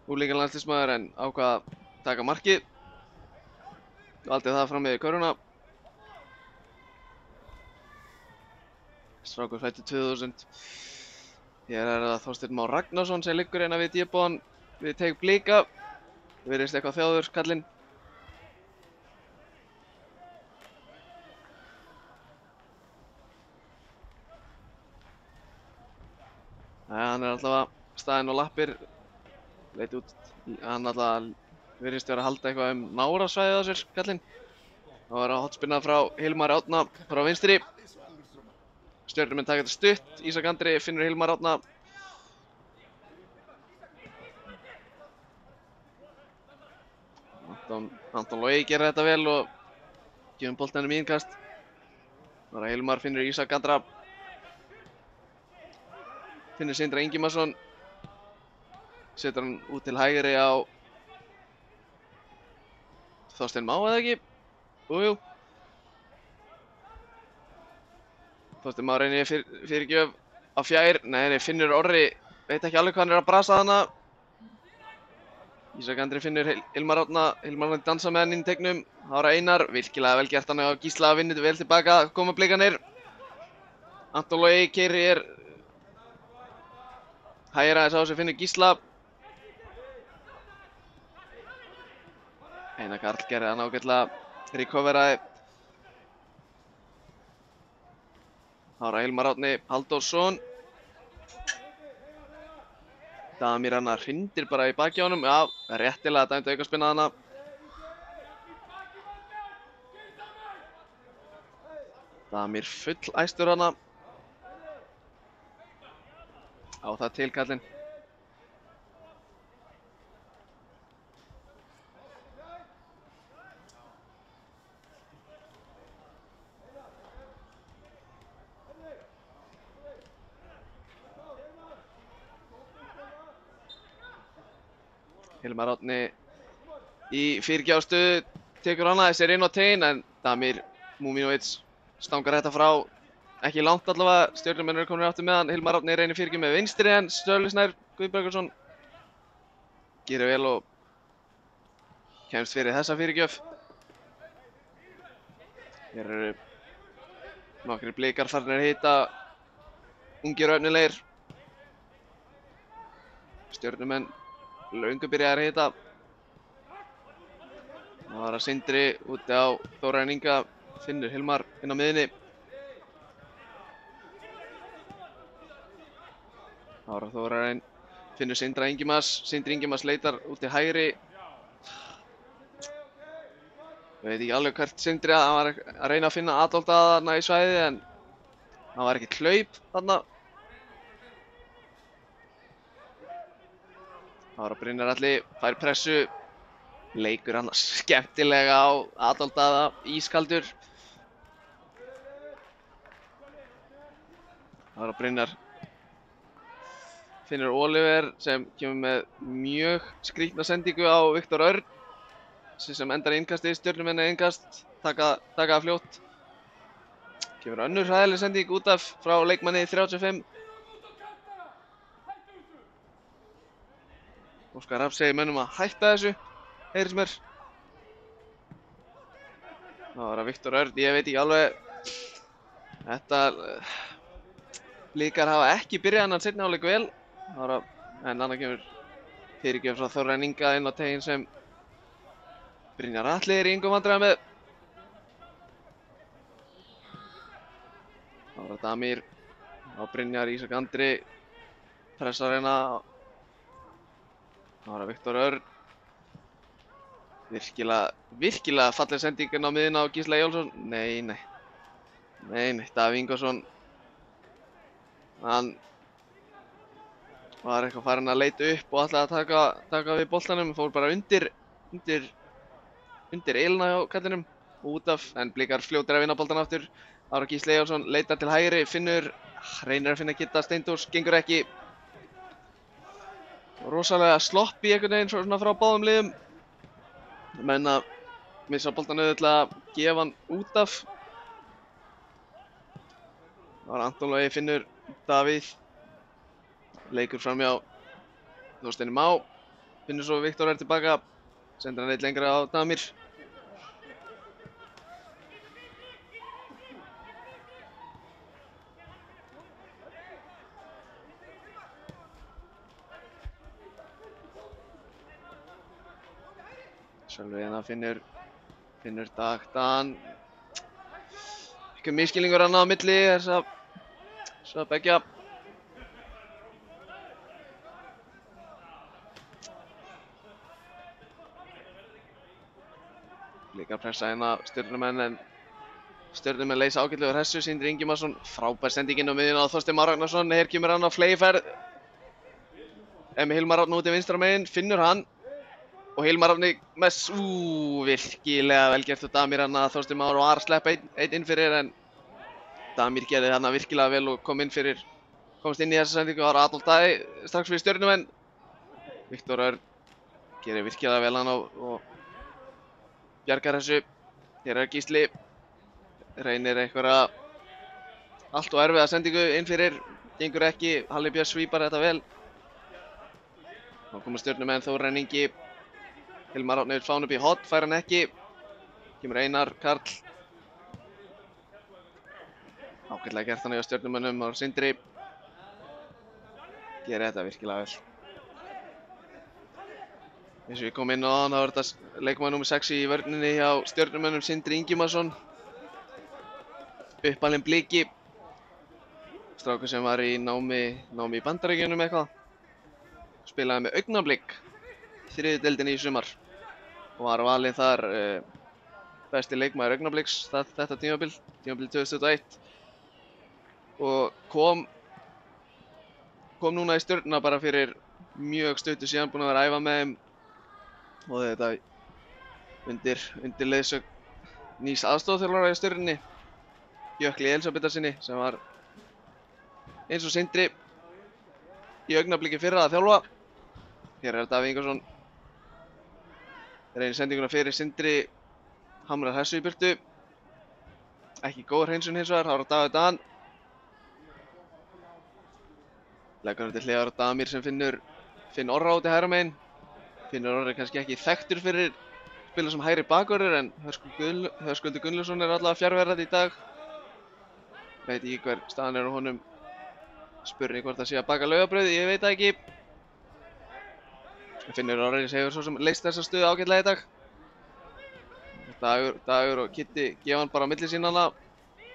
A: Unglingalandsliðsmaður en ákvað að taka markið. Valdi það fram með körfuna. Strákur fæddur 2000. Hér er það Þorsteinn Már Ragnarsson sem liggur hérna við dýrbóðan við teik Blika. Virðist eitthvað þjáður kallinn. Hann er allavega staðinn á lappir. Leit út, hann allavega virðist vera að halda eitthvað nárasvæðið á sér kallinn. Það var að hotspinna frá Hilmar Árna frá vinstri. Stjörnumenn taka þetta stutt. Ísak Andri finnur Hilmar Árna. Anton Logi gerir þetta vel og gefur boltanum í innkast. Það er að Hilmar finnur Ísak Andra. Finnur Sindra Ingimarsson. Setur hann út til hægri á Þorsteinn Má eða ekki? Jú. Þorsteinn Má reynir fyrirgjöf á fjær. Nei, Finnur Orri veit ekki alveg hvað hann er að brasa þarna. Ísak Andri finnur Hilmar Árna. Hilmar Árna dansa með hann inn í tegnum. Ára Einar, virkilega vel gert hann á Gísla að vinna vel tilbaka. Koma blikarnir. Anton Logi keyrir hægir aðeins á sig finnur Gísla. Einar Karl gerði hann ágætlega. Recoveraði. Ára Hilmar Árni Halldórsson. Damir hann hrindir bara í baki á honum. Já, réttilega dæmt aukaspinna hana. Damir full æstur hana. Á það til kallinn. Hilmar Árni í fyrirgjáðstöðu tekur hana þessir inn á tegin en Damir Múmínovits stangar þetta frá ekki langt allavega. Stjörnumenn eru komin aftur með hann. Hilmar Árni reynir fyrirgjöf með vinstri en Sturli Snær Guðbergarsson gerir vel og kemst fyrir þessa fyrirgjöf. Hér eru nokkrir Blikar farnir að hita ungir og efnilegir. Stjörnumenn löngu byrjaðir að hita. Það var að Sindri úti á Þórarinn Inga. Finnur Hilmar inn á miðjunni. Það var að Þórarinn finnur Sindra Ingimas. Sindri Ingimas leitar úti hægri. Ég veit ekki alveg hvert Sindri að hann var að reyna að finna Adolf þarna í svæðið en það var ekkert hlaup þarna. Það var að Brynjar Atli fær pressu. Leikur hann skemmtilega á Adolf Daða, ískaldur. Það var að Brynjar finnur Oliver sem kemur með mjög skrítna sendingu á Viktor Örn sem endar í innkasti. Stjörnumenn er innkast, taka það fljótt. Kemur önnur hræðileg sending út af frá leikmanni 35. Óskar Rapp segir mönnum að hætta þessu. heyrðis mér. Það var að Viktor Örn, ég veit ekki alveg. Þetta Blikar hafa ekki byrjað hennan seinni hálfleik vel. En annað kemur fyrirgjöf frá Þórarinn Inga inn á teginn sem Brynjar Atli í engum vandræðum með. Það var Damir á Brynjar, Ísak Andri pressar hérna. Það var Viktor Örn. Virkilega falleg sending inn á miðjuna á Gísla Eyjólfsson. Nei, Davíð Ingvarsson. Hann var eitthvað farinn að leita upp og ætlaði að taka við boltanum. Fór bara undir eilina hjá kallinum út af, en Blikar fljótir að vinna boltan aftur. Það var Gísli Eyjólfsson, leitar til hægri, reynir að finna Kidda Steindórs, gengur ekki. Rosalega sloppy einhvern veginn svona frá báðum liðum. Menn að missa boltan auðvitað að gefa hann út af. Það var Anton Logi, finnur Davíð. Leikur framhjá Þorsteini Má. Finnur svo Viktor er tilbaka. Sendir hann eitt lengra á Damir. Sölvi hérna finnur Dan. Ekki misskilningur hann á milli þessa beggja. Líka pressa hérna Stjörnumenn, en Stjörnumenn leysa ágætlega úr þessu. Sindri Ingimarsson, frábær sendinginn á miðjuna á Þorsteinn Már Ragnarsson. Hér kemur hann á fleygiferð. Hilmar Árni úti vinstra megin, finnur hann. Og Hilmar Árni með virkilega vel gert og Damir hann að Þorsteinn Már og Ar sleppa einn inn fyrir, en Damir gerði hann virkilega vel og komst inn í þessa sendingu. Það var Adolf Daði strax fyrir Stjörnumenn. Viktor Örn gerir virkilega vel hann og bjargar þessu. Hér Gísli, reynir einhverja allt og erfiða sendingu inn fyrir, gengur ekki. Halli Björns svípar þetta vel. Þá koma Stjörnumenn, Þórarinn Ingi. Hilmar Árni vill fá hann upp í hot, fær hann ekki. Kemur Einar Karl. Ágætlega gert hann hjá Stjörnumönnum. Það var Sindri. Gerir þetta virkilega vel. Eins og ég kom inn á hann, þá var þetta leikmaður númer 6 í vörninni hjá Stjörnumönnum, Sindri Ingimarsson. Uppalinn Bliki. Strákur sem var í námi í Bandaríkjunum eitthvað. Spilaði með Augnablik, þriðju deildinni í sumar. Og var valinn þar besti leikmaður Augnabliks þetta tímabil 2021. Og kom núna í Stjörnuna bara fyrir mjög stuttu síðan, búinn að vera að æfa með þeim. Og þetta undir leiðsögn nýs aðstoðarþjálfara í Stjörnunni, Jökli Elísabetharsyni, sem var eins og Sindri í Augnabliki fyrra að þjálfa. Hér Davíð Ingvarsson. Reynir sendinguna fyrir Sindri, hamrar þessu í burtu. Ekki góð hreinsun hins vegar, það var Davíð Dan. Leggur hann til hliðar á Damir sem Finn Orra út í hægra megin. Finnur Orri kannski ekki þekktur fyrir spila sem hægri bakvörður, en Höskuldur Gunnlaugsson er allavega fjarverandi í dag. Veit ekki hver staðan er á honum. Spurning hvort það sé að baka laufabrauð, ég veit það ekki. Finnur Orri hefur svo sem leyst þessa stöðu ágætlega í dag. Dagur og Kitty gefa hann bara á milli sín hana.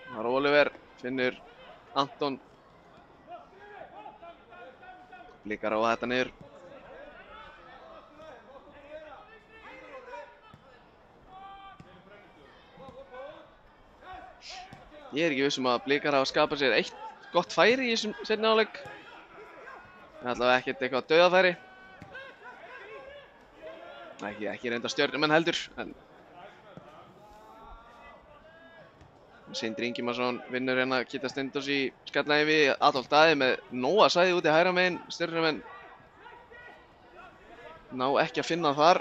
A: Það var Oliver, Finnur, Anton. Blikar á þetta niður. Ég er ekki viss að Blikar hafa skapað sér eitt gott færi í þessum seinni hálfleik. En allavega ekkert eitthvað dauðafæri. Ekki reynda Stjörnumenn heldur, en Sindri Ingimarsson vinnur hérna Kidda Steindórs í skallaæfi. Adolf Daði með nóga sæði út í hægra megin. Stjörnumenn ná ekki að finna þar.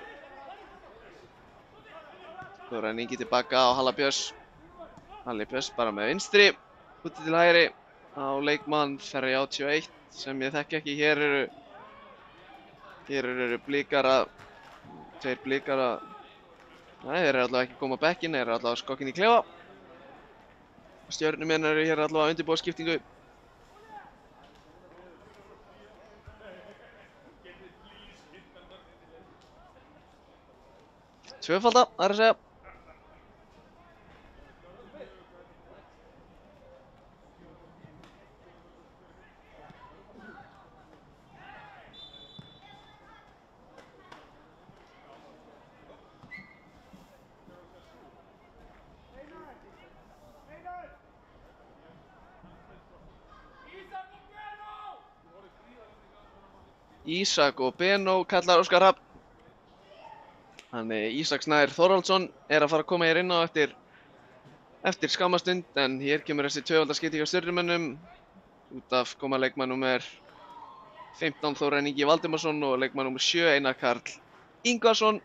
A: Þórarinn Ingi tilbaka á Halla Björns. Halli Björns bara með vinstri, úti til hægri á leikmann 31 sem ég þekki ekki. Hér eru Blikar að tveir blikar að... Nei, þeir eru allavega ekki að koma á bekkinn, þeir eru allavega að skokka inn í klefa. Stjörnumenn eru hér allavega að undirbúa skiptingu. Tvöfalda, það er að segja. Ísak og Benó kallar Óskar Hrafn. Þannig Ísak Snær Þorvaldsson er að fara að koma hér inn á eftir skamma stund, en hér kemur þessi tvöfalda skipting á Stjörnumönnum út af koma leikmann númer 15 Þórarinn Ingi Valdimarsson og leikmann númer 7 Einar Karl Ingvarsson,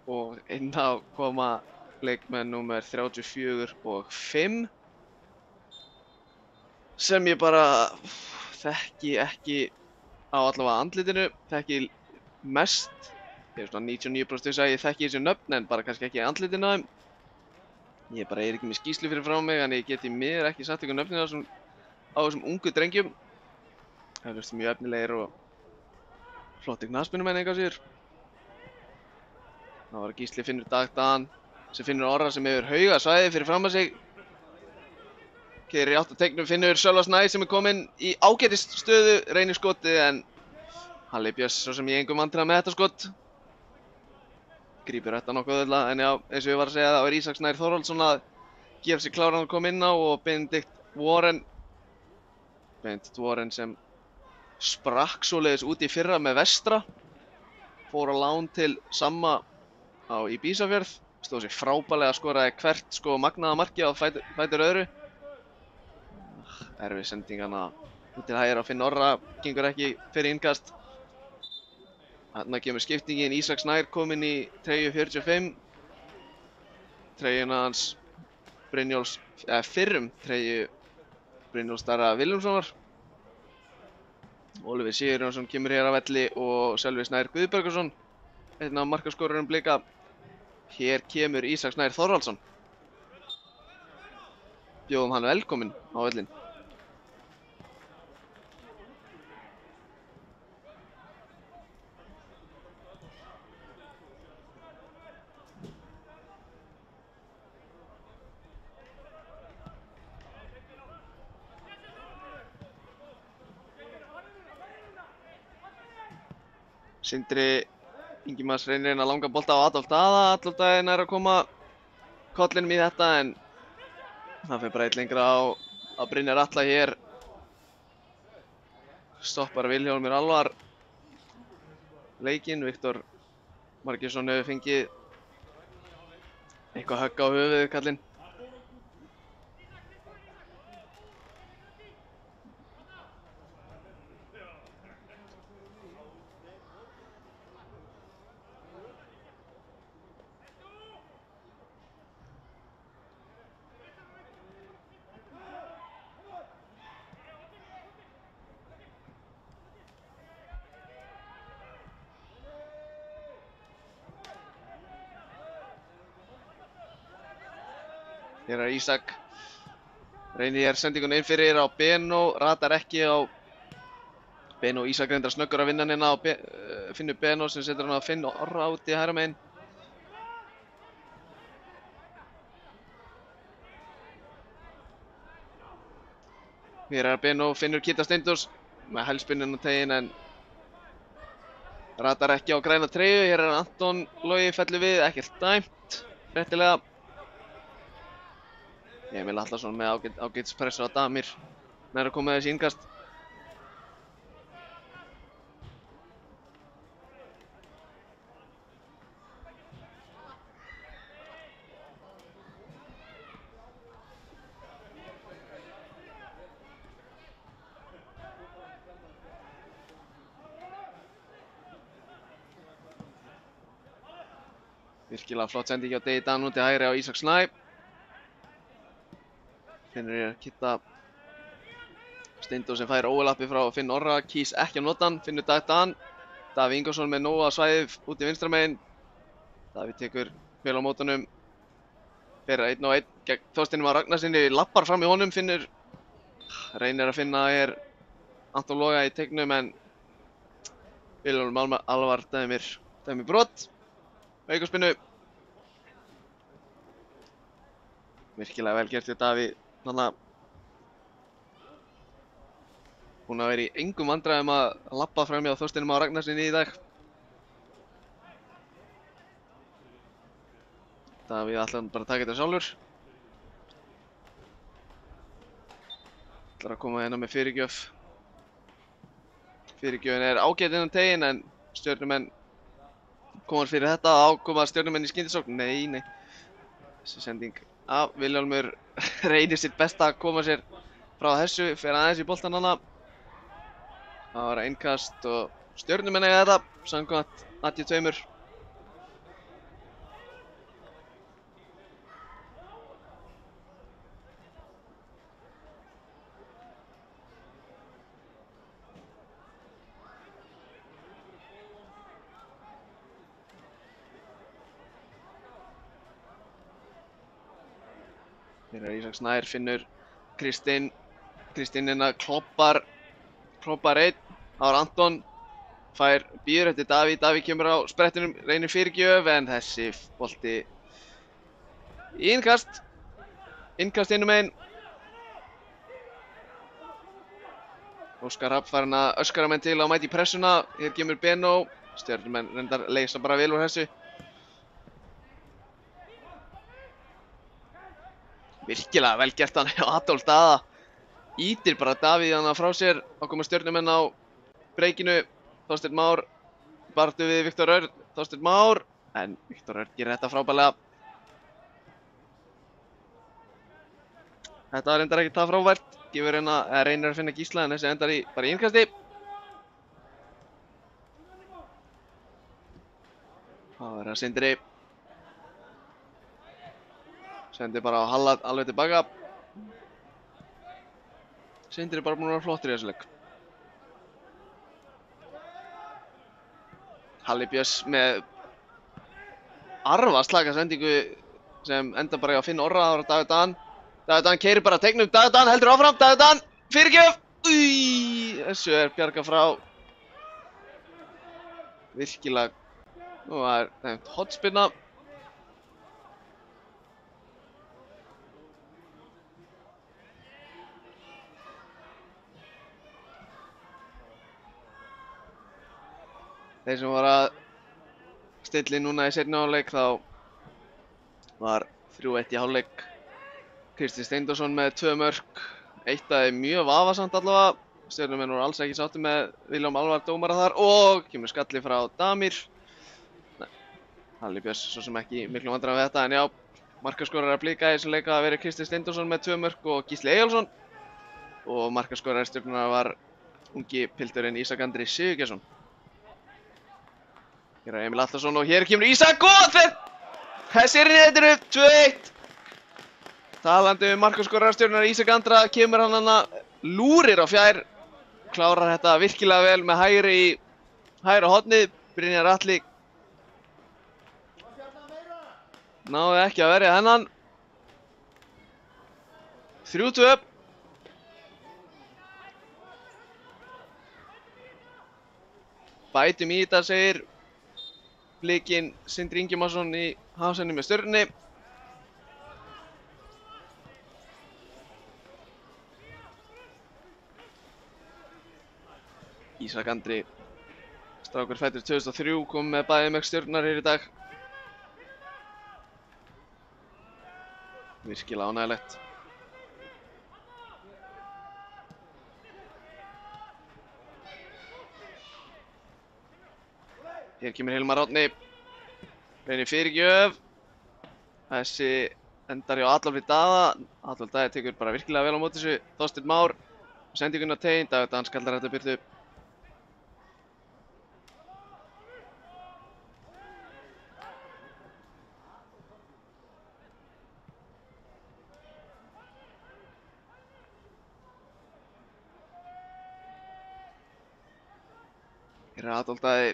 A: og inn á koma leikmenn númer 34 og 5 sem ég bara þekki ekki á allavega andlitinu, þekki mest. Ég er svona 99% að ég þekki þessi nöfn en bara kannski ekki andlitinu á þeim. Ég bara er ekki með skýrslu fyrir frá mig, en ég geti mér ekki satt ykkur nöfninu á þessum ungu drengjum. Það er mjög efnilegir og flottir knattspyrnumenn engu að síður. Það var Gísli Finnur Dan sem Finnur Orra sem hefur hauga svæði fyrir fram að sig. Keyrir í átt að teiknum Finnur Sölva Snæ sem er kominn í ágætis stöðu, reynir skotið en Halli Björns svo sem ég engum vandræða með þetta skot. Grípur þetta nokkuð auðvitað, en já, eins og ég var að segja, það var Ísak Snær Þorvaldsson að gefa sig kláran að koma inn á, og Benedikt Warren sem sprakk svoleiðis út í fyrra með Vestra, fór á lán til Samma á Ísafjörð, stóð sig frábærlega, skoraði hvert magnaða markið á fætur öðru. Erfið sendingana út til hægri á Finn Orra, gengur ekki fyrir innkast. Þarna kemur skiptingin, Ísak Snær kominn í treyju 45. Treyjuna hans Brynjólfs, fyrrum treyju Brynjólfs Darra Vilhjálmssonar. Oliver Sigurjónsson kemur hér á velli og Sölvi Snær Guðbergarsson, einn af markaskorurum Blika. Hér kemur Ísak Snær Þorvaldsson. Bjóðum hann velkominn á vellinn. Sindri Ingimars reynir að langa bolta á Adolf Daða. Adolf Daði nær að koma kollinum í þetta, en það fer bara eitt lengra á Brynjar Atla hér. Stoppar Vilhjálmur Alvar leikinn. Viktor Margeirsson hefur fengið eitthvað högg á höfuðið, kallinn. Hér er Ísak, reynir hér sendingun inn fyrir á Benó, ratar ekki á Benó. Ísak reyndar snöggur að vinna hann inn á Finnur Benó sem setur hann á Finn Orra út í hægra megin. Hér er Benó, Finnur Kitta Steindós með hælspinninn á teginn en ratar ekki á græna treyju. Hér er Anton Logi fellur við, ekkert dæmt, réttilega. Emil Atlason með ágætispressu á Damir, nær að koma þessi innkast. Virkilega flott sending hjá Degi Dan út til hægri á Ísak Snæ. Finnur hér Kitta Steindós sem fær óelappi frá Finn Orra, kýs ekki að nota hann. Finnur Dag Dan Davíð Ingvarsson með nóga svæðið út í vinstra megin. Davíð tekur vel á mótunum. Fer 1-1 gegn Þorsteini Már Ragnarsinni, lappar fram í honum, reynir að finna Anton Loga í teignum en Vilhjálmur Alvar dæmir brot. Aukaspinnu. Virkilega vel gert hjá Davíð. Búinn að vera í engum vandræðum að labba fram hjá Þorsteini Már Ragnarsinni í dag. Davíð ætlar bara að taka þetta sjálfur. Ætlar að koma hérna með fyrirgjöf. Fyrirgjöfin ágæt innan tegin en Stjörnumenn komast fyrir þetta. Þá koma Stjörnumenn í skyndisókn. Nei. Þessi sending af Vilhjálmur reynir sitt besta að koma sér frá þessu. Fer aðeins í boltann hana. Það var innkast og Stjörnumenn eiga þetta samkvæmt Natji 2. Fyrir Ísak Snær finnur Kristinn hérna kloppar einn. Það var Anton, býður eftir Davíð. Davíð kemur á sprettinum, reynir fyrirgjöf en þessi bolti í innkast innum megin. Óskar Hrafn farinn að öskra menn til á mæti í pressuna. Hér kemur Benó. Stjörnumenn reyndar leysa bara vel úr þessu. Virkilega vel gert hann hjá Adolf Daða. Ítir bara Davíð hana frá sér. Þá koma Stjörnumenn á breykinu. Þorsteinn Már baráttu við Viktor Örn. Þorsteinn Már. En Viktor Örn gerir þetta frábærlega. Þetta var reyndar ekki það frábært. Reynir að finna Gísla en þessi endar bara í innkasti. Það er Sindri. Sendir bara á Halla alveg tilbaka. Sindri bara búinn að vera flottur í þessu leik. Halli Björns með arfaslaka sendingu sem endar bara í að finna orra. Það var Davíð Dan. Davíð Dan keyrir bara teignum. Davíð Dan heldur áfram. Davíð Dan fyrirgjöf. Þessu bjargað frá. Virkilega. Nú var nefnt hornspyrna. Þeir sem var að stilla núna í seinni hálfleik þá var 3-1 í hálfleik. Kristinn Steindórsson með 2 mörk. Eitt af þeim mjög vafasamt allavega. Stjörnumenn voru alls ekki sáttir með Vilhjálm Alvar dómara þar og kemur skalli frá Damir. Halli Björns svo sem ekki miklu vandræðum við þetta en já, markaskorari Blika í þessum leik hafa verið Kristinn Steindórsson með 2 mörk og Gísli Eyjólfsson. Og markaskorari Stjörnunnar var ungi pilturinn Ísak Andri Sigurgeirsson. Hér er Emil Atlason og hér kemur Ísak og þessi réttir upp 2-1. Talandi markaskorara Stjörnunnar Ísak Andra kemur hann lúrir á fjær. Klárar þetta virkilega vel með hægri í hægra hornið. Brynjar Atli náði ekki að verja þennan. 3-2. Bætum í þetta segir Blikinn Sindri Ingimarsson í hafsendinni með Stjörnunni. Ísak Andri, strákur fæddur 2003, kom með bæði með Stjörnunnar hér í dag. Virkilega ánægilegt. Hér kemur Hilmar Árni. Reynir fyrirgjöf. Þessi endar hjá Adolfi Daða. Adolf Daði tekur bara virkilega vel á móti þessu. Þorsteinn Már. Sendinguna tegin. Davíð Dan skallar þetta byrtu. Hér Adolf Daði.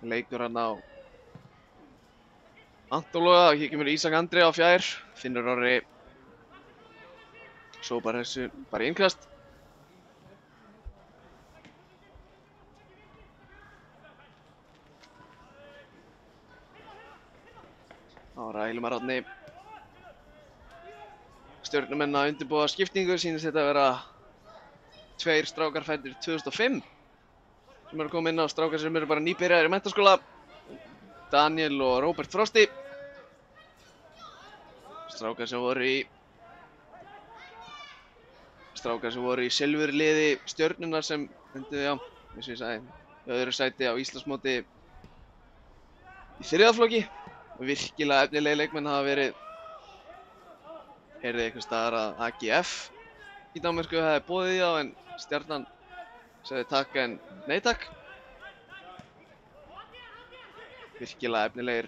A: Leikur hann á Anton Loga. Hér kemur Ísak Andri á fjær. Finnur Orri. Svo bara þessu, bara í innkast. Ára Hilmar Árni. Stjörnumenn að undirbúa skiptingu. Sýnist þetta að vera tveir strákar fæddir 2005 sem eru að koma inn á, strákar sem eru bara nýbyrjaðir í menntaskóla. Daniel og Róbert Frosti. Strákar sem voru í silfurliði Stjörnunnar sem enduðu, já, eins og ég sagði, í öðru sæti á Íslandsmóti í þriðaflokki. Virkilega efnilegi leikmenn hafa verið, heyrði einhvers staðar að AGF í Danmörku hefði boðið í þá en Stjarnan sagði takk en nei takk. Virkilega efnilegir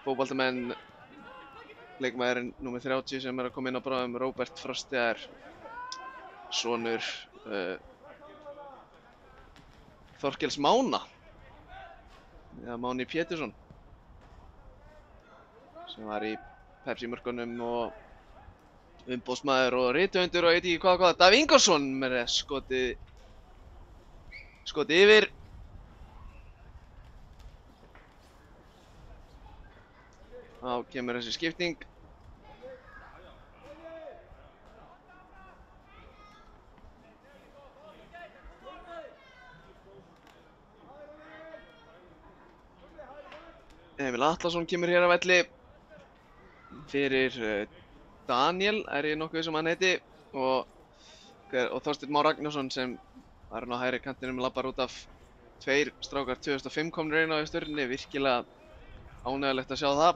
A: fótboltamenn. Leikmaðurinn númer 30 sem er að koma inn á bráðum, Róbert Frosti, er sonur Þorkels Mána, eða Máni Pétursson, sem var í Pepsi-mörkunum og umboðsmaður og rithöfundur og ég veit ekki hvað. Davíð Ingvarsson með skotið yfir. Þá kemur þessi skipting. Emil Atlason kemur hér á velli fyrir Daniel, er ég nokkuð sem hann heiti, og Þorsteinn Már Ragnarsson sem var á hægri kantinum, labbar út af. Tveir strákar 2005 komnir inn á í Stjörnunni, virkilega ánægjulegt að sjá það.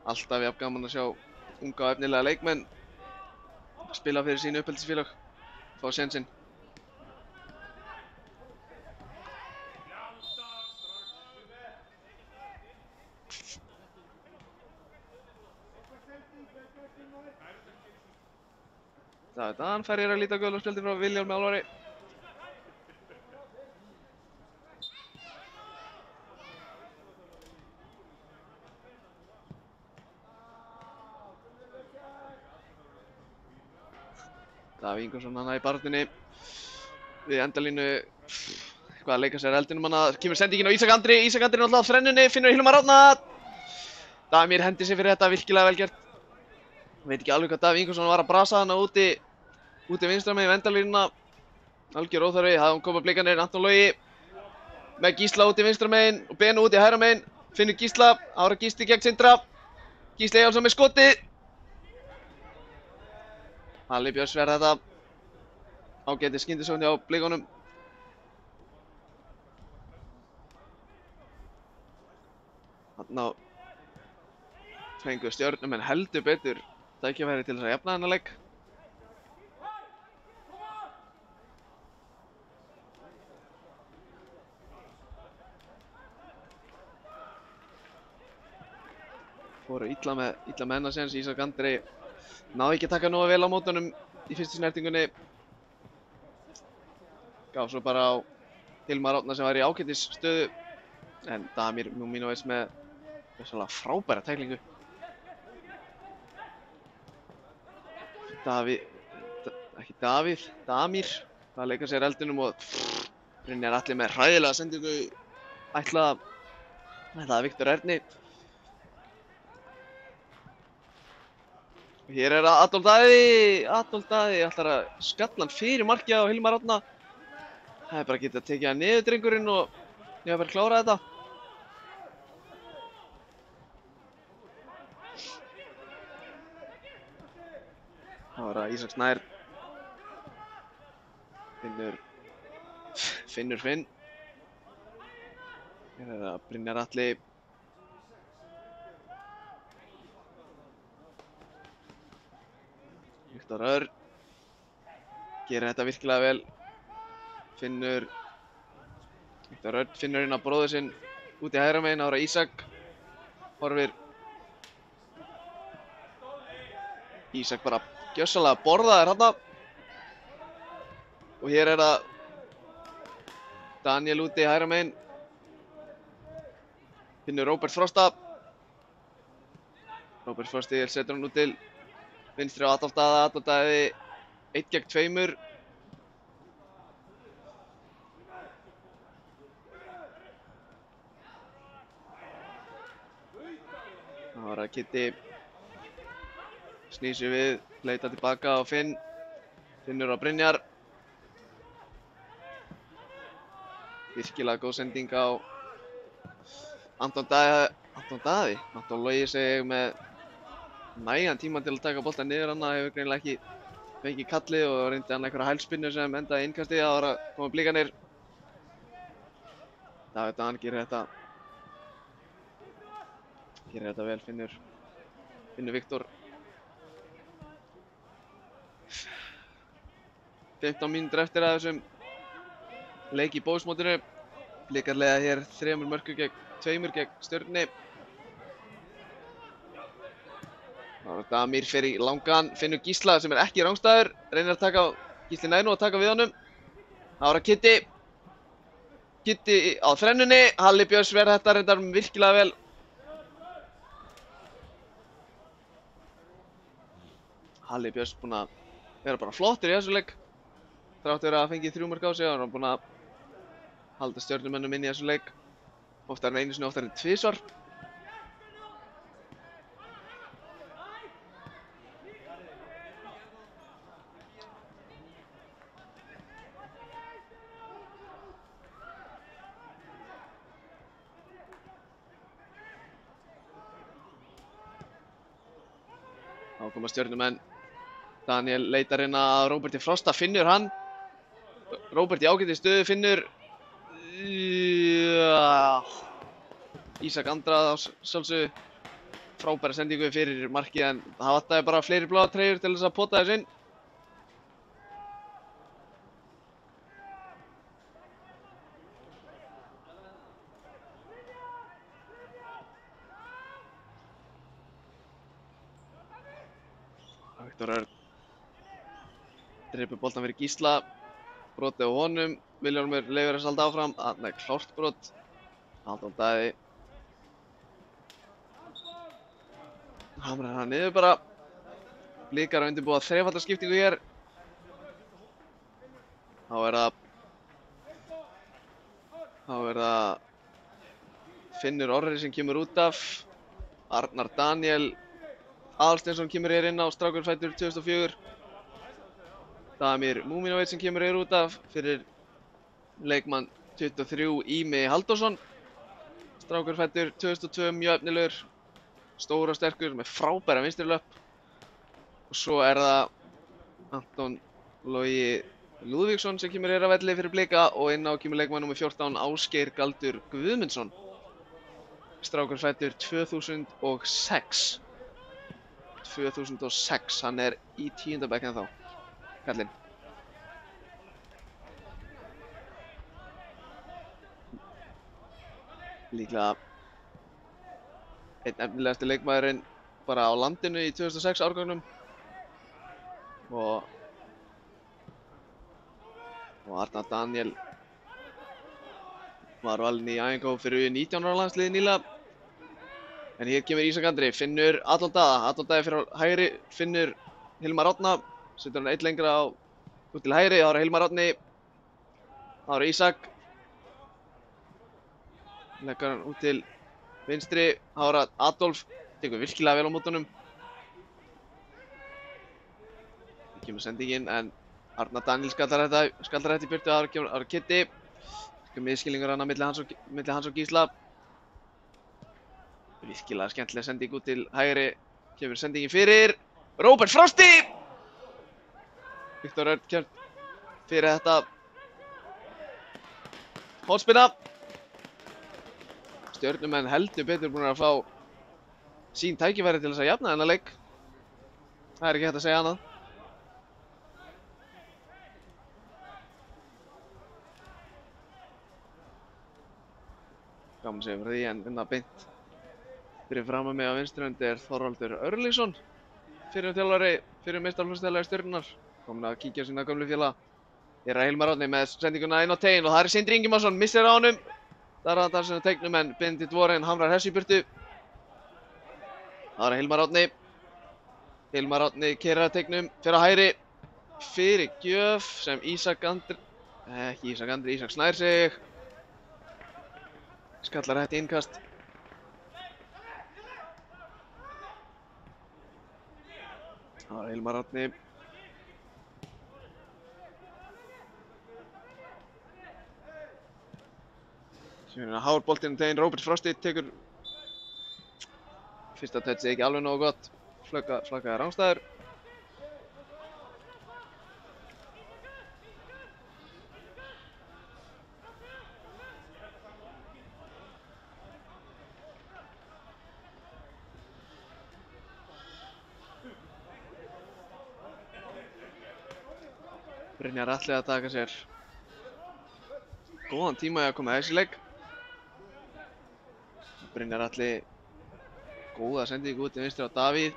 A: Alltaf jafn gaman að sjá unga og efnilega leikmenn spila fyrir sínu uppeldisfélag, fá sénsinn. Davíð Dan fær hér að líta gula spjaldi frá Vilhjálmi Álfari. Davíð Ingvarsson hana í baráttunni við endalínu, eitthvað að leika sér eldinum hana. Kemur sendingin á Ísak Andri. Ísak Andri náttúrulega á þrennunni, finnur Hilmar Árna. Damir hendi sig fyrir þetta, virkilega vel gert. Veit ekki alveg hvað Davíð Ingvarsson var að brasa hana úti vinstra megin við endalínuna. Algjör óþarfi, það koma blikarnir. Anton Logi með Gísla úti vinstra megin og Benu úti hægra megin. Finnur Gísla, Ára Gísli gegn Sindra. Gísli Eyjólfsson með skotið. Halli Björns verði þetta ágæti skyndisókn hjá blikunum. Þarna fengu Stjörnumenn heldur betur tækifæri til þess að jafna þennan leik. Fóru illa með hennar séns. Ísak Andri náði ekki að taka nógu vel á mótunum í fyrstu snertingunni. Gaf svo bara á Hilmar Árna sem var í ágætis stöðu. En Damir Múmínovits með svona frábæra tæklingu. Damir það leika sér eldinum og Brynjar Atli með hræðilega sendingu ætlaða. Það er Viktor Erni. Hér er Adolf Daði ætlar að skalla hann fyrir markið á Hilmar Árna. Það er bara getið að tekið hann niður drengurinn og ég var bara að klára þetta. Það var að Ísak Snær finnur Finn. Hér er það Brynjar Atli. Viktor Örn gerir þetta virkilega vel. Viktor Örn finnur inn á bróður sinn út í hægra megin. Ára Ísak horfir. Ísak bara gjössalega borðaður þarna. Og hér er það Daniel úti hægra megin. Finnur Róbert Frosta. Róbert Frosti setur hann út til vinstri á Adolf Daða. Adolf Daði 1 gegn 2. Það var að Kitty snýr sig við, leita tilbaka á Finn. Finnur á Brynjar. Virkilega góð sending á Anton Daði. Anton Logi sig með nægan tíma til að taka boltan niður hann. Hefur greinilega ekki fengið kallið og reyndi hann einhverja hælspinnu sem endaði innkastið. Það var að koma blikanir. Davíð Dan gerir þetta vel. Finnur Viktor. 15 mínútur eftir að þessum leik í bóðsmótinu. Blikar leiða hér 3 mörkum gegn 2 gegn Stjörnunni. Damir fer í langan, finnur Gísla sem er ekki rangstæður. Reynir að taka Gísli nær nú að taka við honum. Það var að Kitty á þrennunni. Halli Björns verð þetta reyndar virkilega vel. Halli Björns búinn að vera bara flottur í þessu leik. Þrátt fyrir að fengið 3 mörk á sig. Hann var búinn að halda Stjörnumönnum inn í þessu leik. Oftar en einu sinni, oftar en 2 svar. Þá koma Stjörnumenn. Daniel leitar inn að Róberti Frosta, finnur hann. Róbert í ágæti stöðu, finnur Ísak Andrað á sjálfsögðu. Frábæra sendingu fyrir markið en það vantaði bara fleiri bláa treyjur til þess að pota þessu inn. Viktor Örn drepur boltan fyrir Gísla. Brotið á honum. Vilhjálmur leyfir þess að halda áfram. Nei, klárt brot. Anton Daði hamrar hann niður bara. Blikar að undirbúa þrefaldarskiptingu hér. Þá er það Finnur Orri sem kemur út af. Arnar Daniel Aðalsteinsson kemur hér inn á, strákur fæddur 2004. Damir Múmínoveit sem kemur hér út af fyrir leikmann 23 Ími Halldórsson. Strákur fæddur 2002, mjög efnilegur, stór og sterkur með frábæra vinstri löpp. Og svo er það Anton Logi Lúðvíksson sem kemur hér af velli fyrir Blika og inn á kemur leikmann nr. 14 Ásgeir Galdur Guðmundsson. Strákur fæddur 2006. 2006, hann er í 10. bekk ennþá, kallinn. Líklega einn efnilegasti leikmaðurinn bara á landinu í 2006 árgangnum. Og Arnar Daniel var valinn í æfingahóp fyrir 19 ára landsliðið nýlega. En hér kemur Ísak Andri, finnur Adolf Daða. Adolf Daði fyrir á hægri, finnur Hilmar Árna. Setur hann eitt lengra út til hægri, þá er Hilmar Árni. Þá er Ísak. Leggur hann út til vinstri, þá er Adolf. Tekur virkilega vel á mótunum. Það kemur sendingin, en Arnar Daniel skallar þetta í burtu. Það kemur Kitty. Miðskilningur hann á milli hans og Gísla. Virkilega skemmtileg sending út til hægri. Kemur sendingin fyrir Róbert Frosti. Viktor Örn kemur fyrir þetta hornspyrna. Stjörnumenn heldur betur búin að fá sín tækifæri til þess að jafna þennan leik. Það er ekki hægt að segja annað. Gaman að segja fyrir því, en vinna beint fyrir fram að mig á vinstri hönd er Þorvaldur Örlygsson, fyrir meistaraflokksþjálfari Stjörnunnar, kominn að kíkja á sína gömlu félaga Hér er Hilmar Árni með sendinguna inn á teiginn og það er Sindri Ingimarsson, missir á honum. Það er hann sem teignum en Benedikt Warren hamrar þessu í burtu. Það er Hilmar Árni. Hilmar Árni keyrir að teignum, fer á hægri. Fyrir gjöf sem Ísak snær sig. Skallar þetta innkast. Það er Hilmar Árni. Sem er hár boltinn um teginn, Róbert Frosti tekur fyrsta touchið ekki alveg nógu gott. Flaggaði rangstæður. Brynjar Atli að taka sér góðan tíma í að koma að þessi leik. Brynjar Atli góða sendingu út í vinstri á Davíð.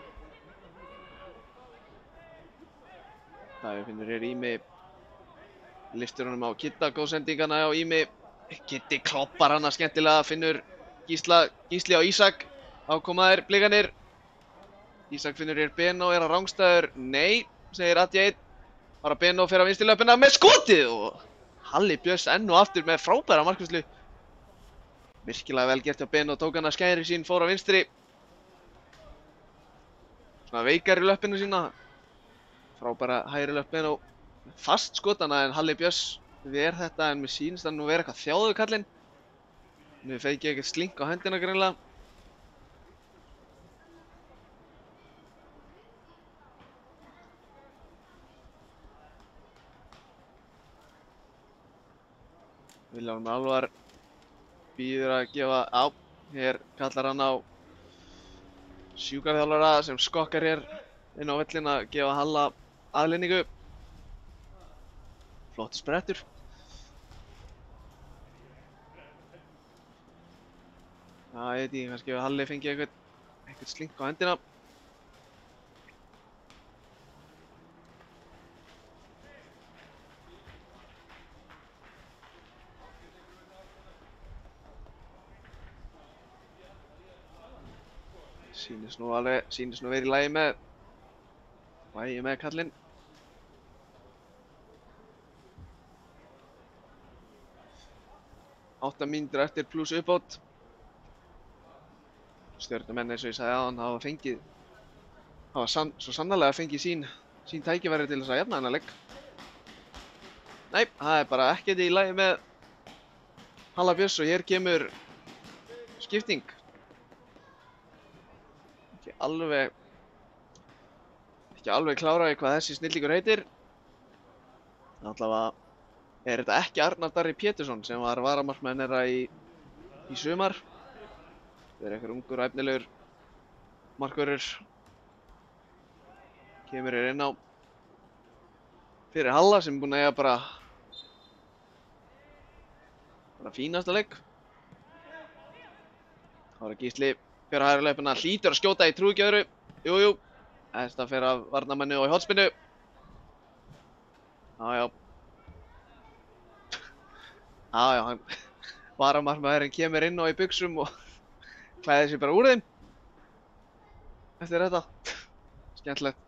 A: Davíð finnur hér Ími. Listur honum á Kitta, góð sendingana á Ími. Kitti kloppar hana skemmtilega, finnur Gísli á Ísak. Ákomaðir blikarnir. Ísak finnur hér Benó, er á rangstæður. Nei, segir Ati 1. Bara Benó fer á vinstri löppina með skotið og Halli Björns enn og aftur með frábæra markvarslu. Virkilega vel gert hjá Benó, tók hana skæri sín, fór á vinstri. Svona veikar í löppinu sína. Frábæra hægri löpp Benó. Fast skotana en Halli Björns ver þetta en mér sýnist hann nú vera eitthvað þjáður kallinn. Nú feiki ekkert slink á hendina greinilega. Vilhjálmur Alvar býður að gefa á. Hér kallar hann á sjúkraþjálfara sem skokkar hér inn á völlinn að gefa Halla aðlendingu. Flott sprettur. Já, ég veit ekki, kannski ef Halli fengi eitthvað slink á hendina. Sýnist nú verið í lagi með kallinn. Átta mínútur eftir pluss uppbót. Stjörnumenn eins og ég sagði áðan hafa svo sannarlega fengið sín tækifæri til þess að jafna þennan leik. Nei, það er bara ekkert í lagi með Halla Björns og hér kemur skipting. Ekki alveg klára hvað þessi snillingur heitir. Allavega er þetta ekki Arnar Darri Pétursson sem var varamarkmaður þeirra í sumar. Þetta er einhver ungur og efnilegur markvörður. Kemur hér inn á fyrir Halla sem er búinn að eiga bara fínasta leik. Það var Gísli fyrir hægri löppina, hlýtur að skjóta í trúi ekki öðru. Jú. Þetta fer af varnarmanni og í hornspyrnu. Já, hann varamarkmaðurinn kemur inn og í buxum og klæðir sig bara úr þeim. Eftir þetta. Skemmtilegt.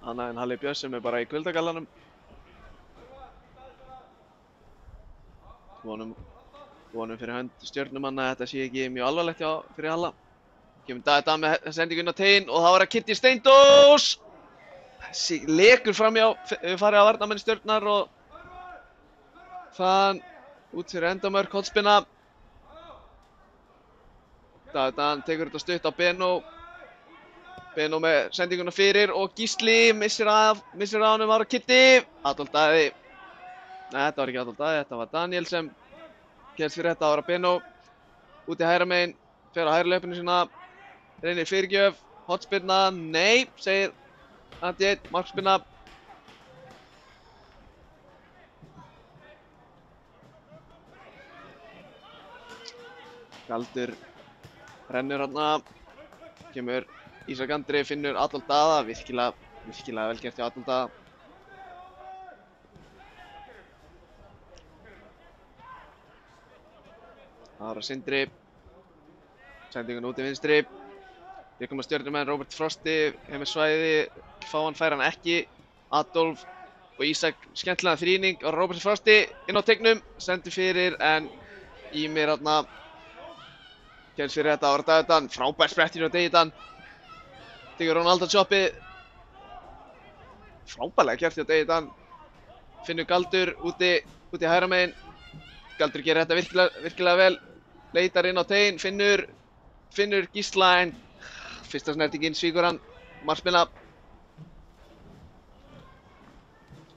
A: Annað en Halli Björns sem er bara í kuldagallanum. Vonum fyrir hönd stjörnumanna að þetta sé ekki mjög alvarlegt fyrir Halla. Kemur þetta með sendingu inn á teginn og þá er það Kitty Steindós. Þessi lekur framhjá, farið á varnarmanni stjörnar og þaðan út fyrir endamörk, hornspyrna. Davíð tekur þetta stutt á Benó. Benó með sendinguna fyrir og Gísli missir af honum, var á Kitty. Adolf Daði. Nei, þetta var ekki Adolf Daði, þetta var Daniel sem gerðist fyrir þetta. Það var Benó út í hægra megin, fer á hægri löpinu sína, reynir fyrirgjöf, hornspyrna, nei, segir Andi 1, markspyrna. Galdur rennur hana, kemur Ísak Andri finnur Adolf Daða, virkilega vel gert hjá Adolf Daða. Ára Sindri, sendingun út í vinstri. Við komum að stjörnumenn, Róbert Frosti hefur með svæði, Fáan fær hann ekki. Adolf og Ísak, skemmtilega þrýning og Róbert Frosti inn á teignum, sendir fyrir en Ímir þarna kemst fyrir þetta Ára Davíðdan, frábær sprettur hjá Davíðdan. Tekur Ronaldo choppið, frábærlega gert hjá Davíðdan. Finnur Galdur úti hægra megin. Galdur gerir þetta virkilega vel, leitar inn á tein, finnur Gísla en fyrsta snertingin svíkur hann, markspilna.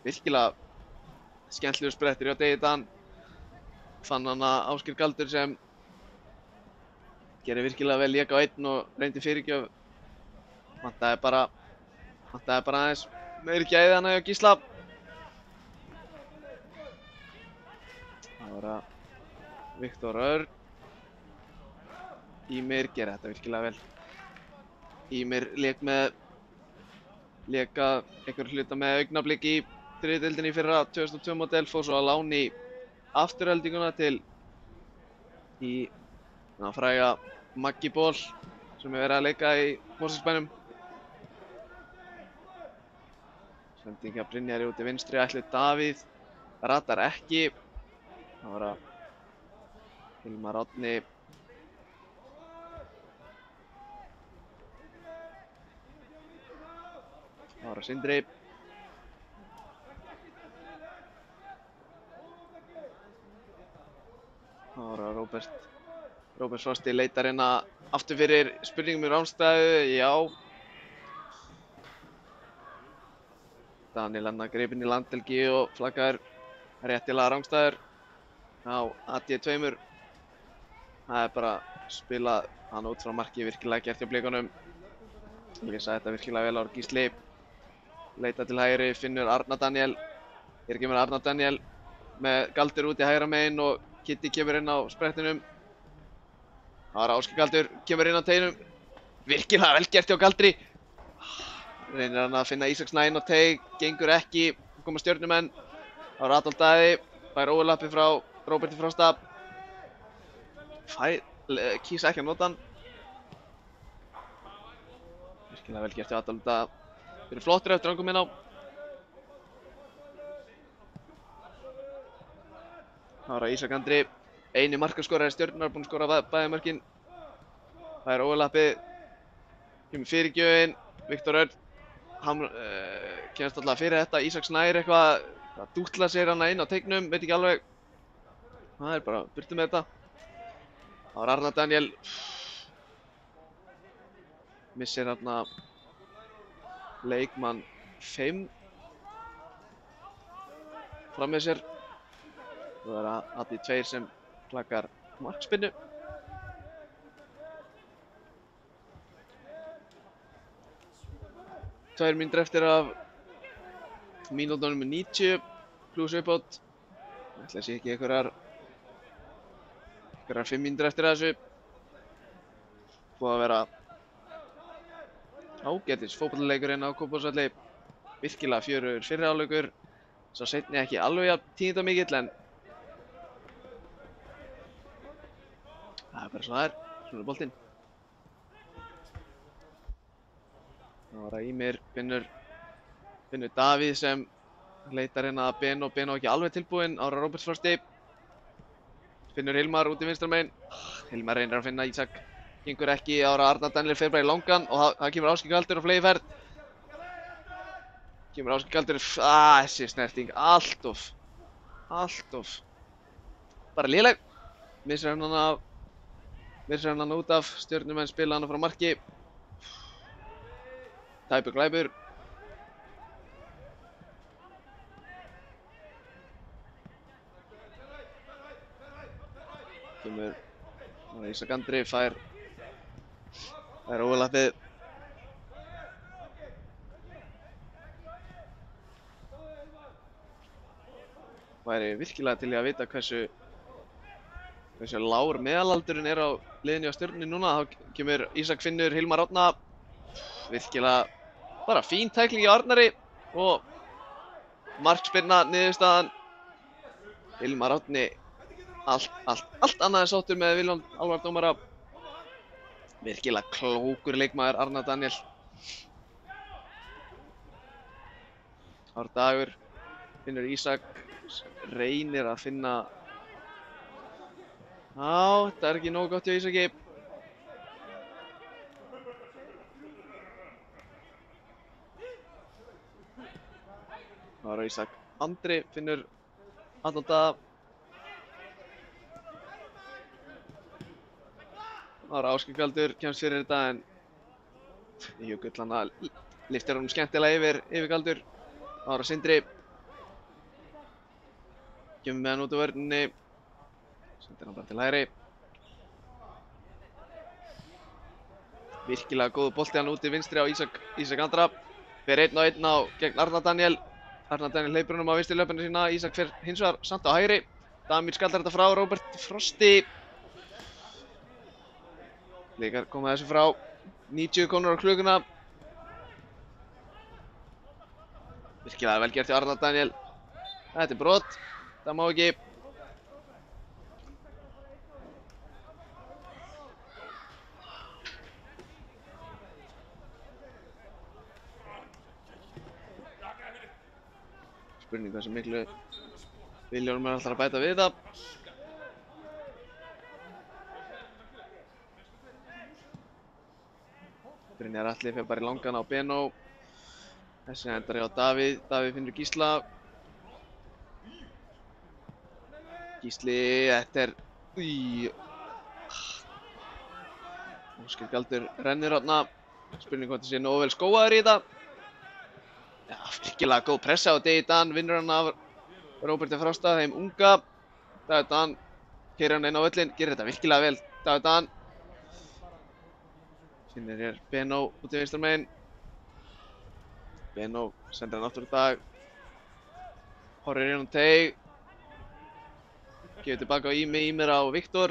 A: Virkilega skemmtilegur sprettur hjá Davíðdan. Fann hann að Ásgeir Galdur sem gerir virkilega vel lék á einn og reyndi fyrirgjöf. Vantaði bara aðeins meiri gæði hana hjá Gísla. Það var að Viktor Örn. Ímir gerir þetta virkilega vel. Ímir lék að einhverju hluta með Augnablik í þriðju deildinni í fyrra 2002 model, fór svo að láni í afturheldinguna í fræga Maggi Ból sem er verið að leika í Mosfellsbænum. Sending hjá Brynjari út í vinstri, Ætli Davíð ratar ekki. Það var að Hilmar Árni Ára Sindri. Ára Róbert Frosti leitar hérna aftur fyrir spurningum í ránstæðu, já. Daniel hann greipinn í landhelgi og flaggar réttilega rangstæður á AD2. Það er bara spilað hann út frá marki, virkilega gert hjá Blikunum. Lýsa þetta virkilega vel á Gísli. Leita til hægri, finnur Arnar Daniel. Hér kemur Arnar Daniel með Galdur út í hægra megin og Kitty kemur inn á sprettinum. Það var Ásgeir Galdur, kemur inn á teinum. Virkilega vel gert hjá Galdri. Reynir hann að finna Ísak Snæ inn á teig, gengur ekki, koma stjörnumenn. Það var Adolf Daði, fær overlappi frá Róberti Frosta. Kýs ekki að nota hann. Virkilega vel gert hjá Adolf Daði. Fyrir flottur eftir hann kom inn á. Það var Ísak Andri, eini markaskorari stjörnunar, búinn að skora bæði mörkin. Það er overlappi, kemur fyrirgjöfin, Viktor Örn. Hann kemst alltaf fyrir þetta, Ísak Snær eitthvað að dútla sér hana inn á teignum, veit ekki alveg. Það er bara burtu með þetta. Það var Arnar Daniel. Missir hérna leikmann 5 fram með sér. Það er AD2 sem flaggar markspinnu. Tvær mínútur eftir af mínútunum 90 pluss uppátt. Ætli sé ekki einhverjar 5 mínútur eftir þessu. Búið að vera ágætis fótboltaleikurinn á Kópavogsvelli. Virkilega fjörugur fyrri hálfleikur. Sá seinni ekki alveg jafn tíðindamikill en það er bara svo það er. Svona er boltinn. Það var að Ímir finnur Davíð sem leitar hérna að Beno ekki alveg tilbúinn. Ára Róbert Frosti. Finnur Hilmar út í vinstra megin. Hilmar reynir að finna Ísak. Gengur ekki, Ára Arnar Daniel fer bara í langan og það kemur Ásgeir Galdur á flegi ferð. Kemur Ásgeir Galdur, þessi snerting, allt of. Bara léleg. Missir hann út af, stjörnumenn spila hann frá marki. Tæpur glæpur. Kemur Ísak Andri, fær overlappið. Væri virkilega til í að vita hversu lágur meðalaldurinn er á liðinu á stjörnunni núna. Þá kemur Ísak, finnur Hilmar Árna. Virkilega bara fín tækling í Arnari og markspyrna niðurstaðan. Hilmar Árni allt annað en sáttur með Vilhjálm Alvar dómara. Virkilega klókur leikmaður Arnar Daniel. Árdagur finnur Ísak, reynir að finna. Já, þetta er ekki nógu gott hjá Ísaki. Það var Ísak Andri, finnur Anton Daða. Það var Ásgeir Galdur, kemst fyrir þetta en Jökull hann að lyftir honum skemmtilega yfir Galdur. Það var Sindri. Kemur með hann út á vörninni. Sendir hann bara til hægri. Virkilega góður bolti hann úti vinstri á Ísak Andra. Fer 1-1 á gegn Arnar Daniel. Arnar Daniel hleypur honum á vinstri löpinu sína. Ísak fer hins vegar samt á hægri. Damir skallar þetta frá Róbert Frosti. Blikar koma þessu frá. 90 konur á klukkuna. Virkilega vel gert hjá Arnar Daniel. Þetta er brot. Það má ekki. Spurning hversu miklu Vilhjálmur er alltaf að bæta við þetta. Brynjar Atli fer bara í langan á Benó. Þessi endar hjá Davíð. Davíð finnur Gísla. Gísli, þetta er... Ásgeir Galdur rennir þarna. Spurning hvort það sé nógu vel skóaður í þetta. Já, virkilega góð pressa á Davíð Dan. Vinnur hann af Róberti Frosta, þeim unga. Davíð Dan keyrir hann inn á völlinn. Gerir þetta virkilega vel. Davíð Dan. Finnir hér Benó út í vinstra megin. Benó sendir hann aftur í dag. Horfir inn á teig. Gefur tilbaka á Ímir á Viktor.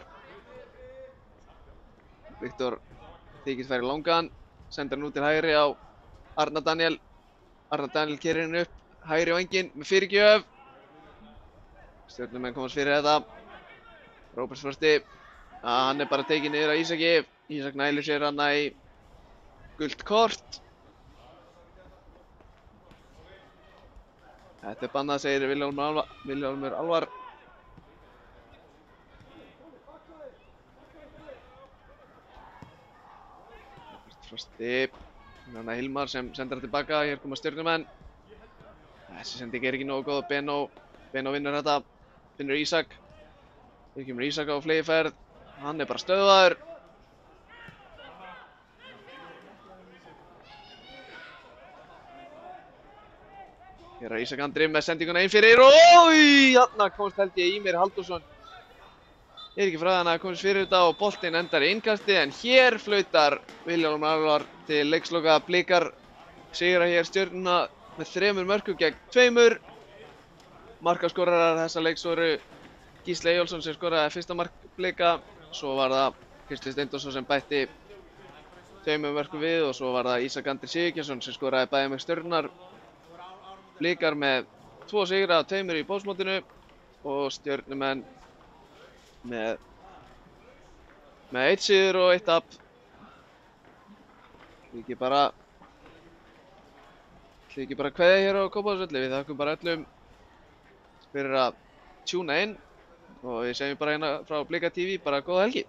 A: Viktor þykist færi langan. Sendir hann út til hægri á Arnar Daniel. Arnar Daniel keyrir hann upp. Hægri á enginn með fyrirgjöf. Stjörnumenn komast fyrir þetta. Róbert Frosti. Hann er bara tekinn niður á Ísaki. Ísak nælir sér hann í gult kort. Þetta er bannað, segir Vilhjálmur Alvar. Frosti. Þannig að Hilmar sem sendir það tilbaka. Hér koma Stjörnumenn. Þessi sending er ekki nógu góð. Benó vinnur þetta. Finnur Ísak. Hér kemur Ísak á fleygiferð. Hann er bara stöðvaður. Hér er Ísak Andri með sendinguna inn fyrir. Þarna komst held ég Ímir Halldórsson. Ég er ekki frá það hann að komast fyrir þetta og boltinn endar í innkasti. En hér flautar Vilhjálmur Alvar til leiksloka. Blikar sigra hér Stjörnuna með 3 mörkum gegn 2. Markaskorarar þessa leiks voru Gísli Eyjólfsson sem skoraði fyrsta mark Blika. Svo var það Kristinn Steindórsson sem bætti 2 mörkum við og svo var það Ísak Andri Sigurgeirsson sem skoraði bæði með Stjörnunar. Blikar með 2 sigra og 2 í bóðsmótinu og Stjörnumenn með 1 sigur og 1 tap. Ekki bara kveðja hér á Kópavogsvelli. Við þakkum bara öllum fyrir að tjúna inn og við segjum bara hérna frá Blika TV bara góða helgi.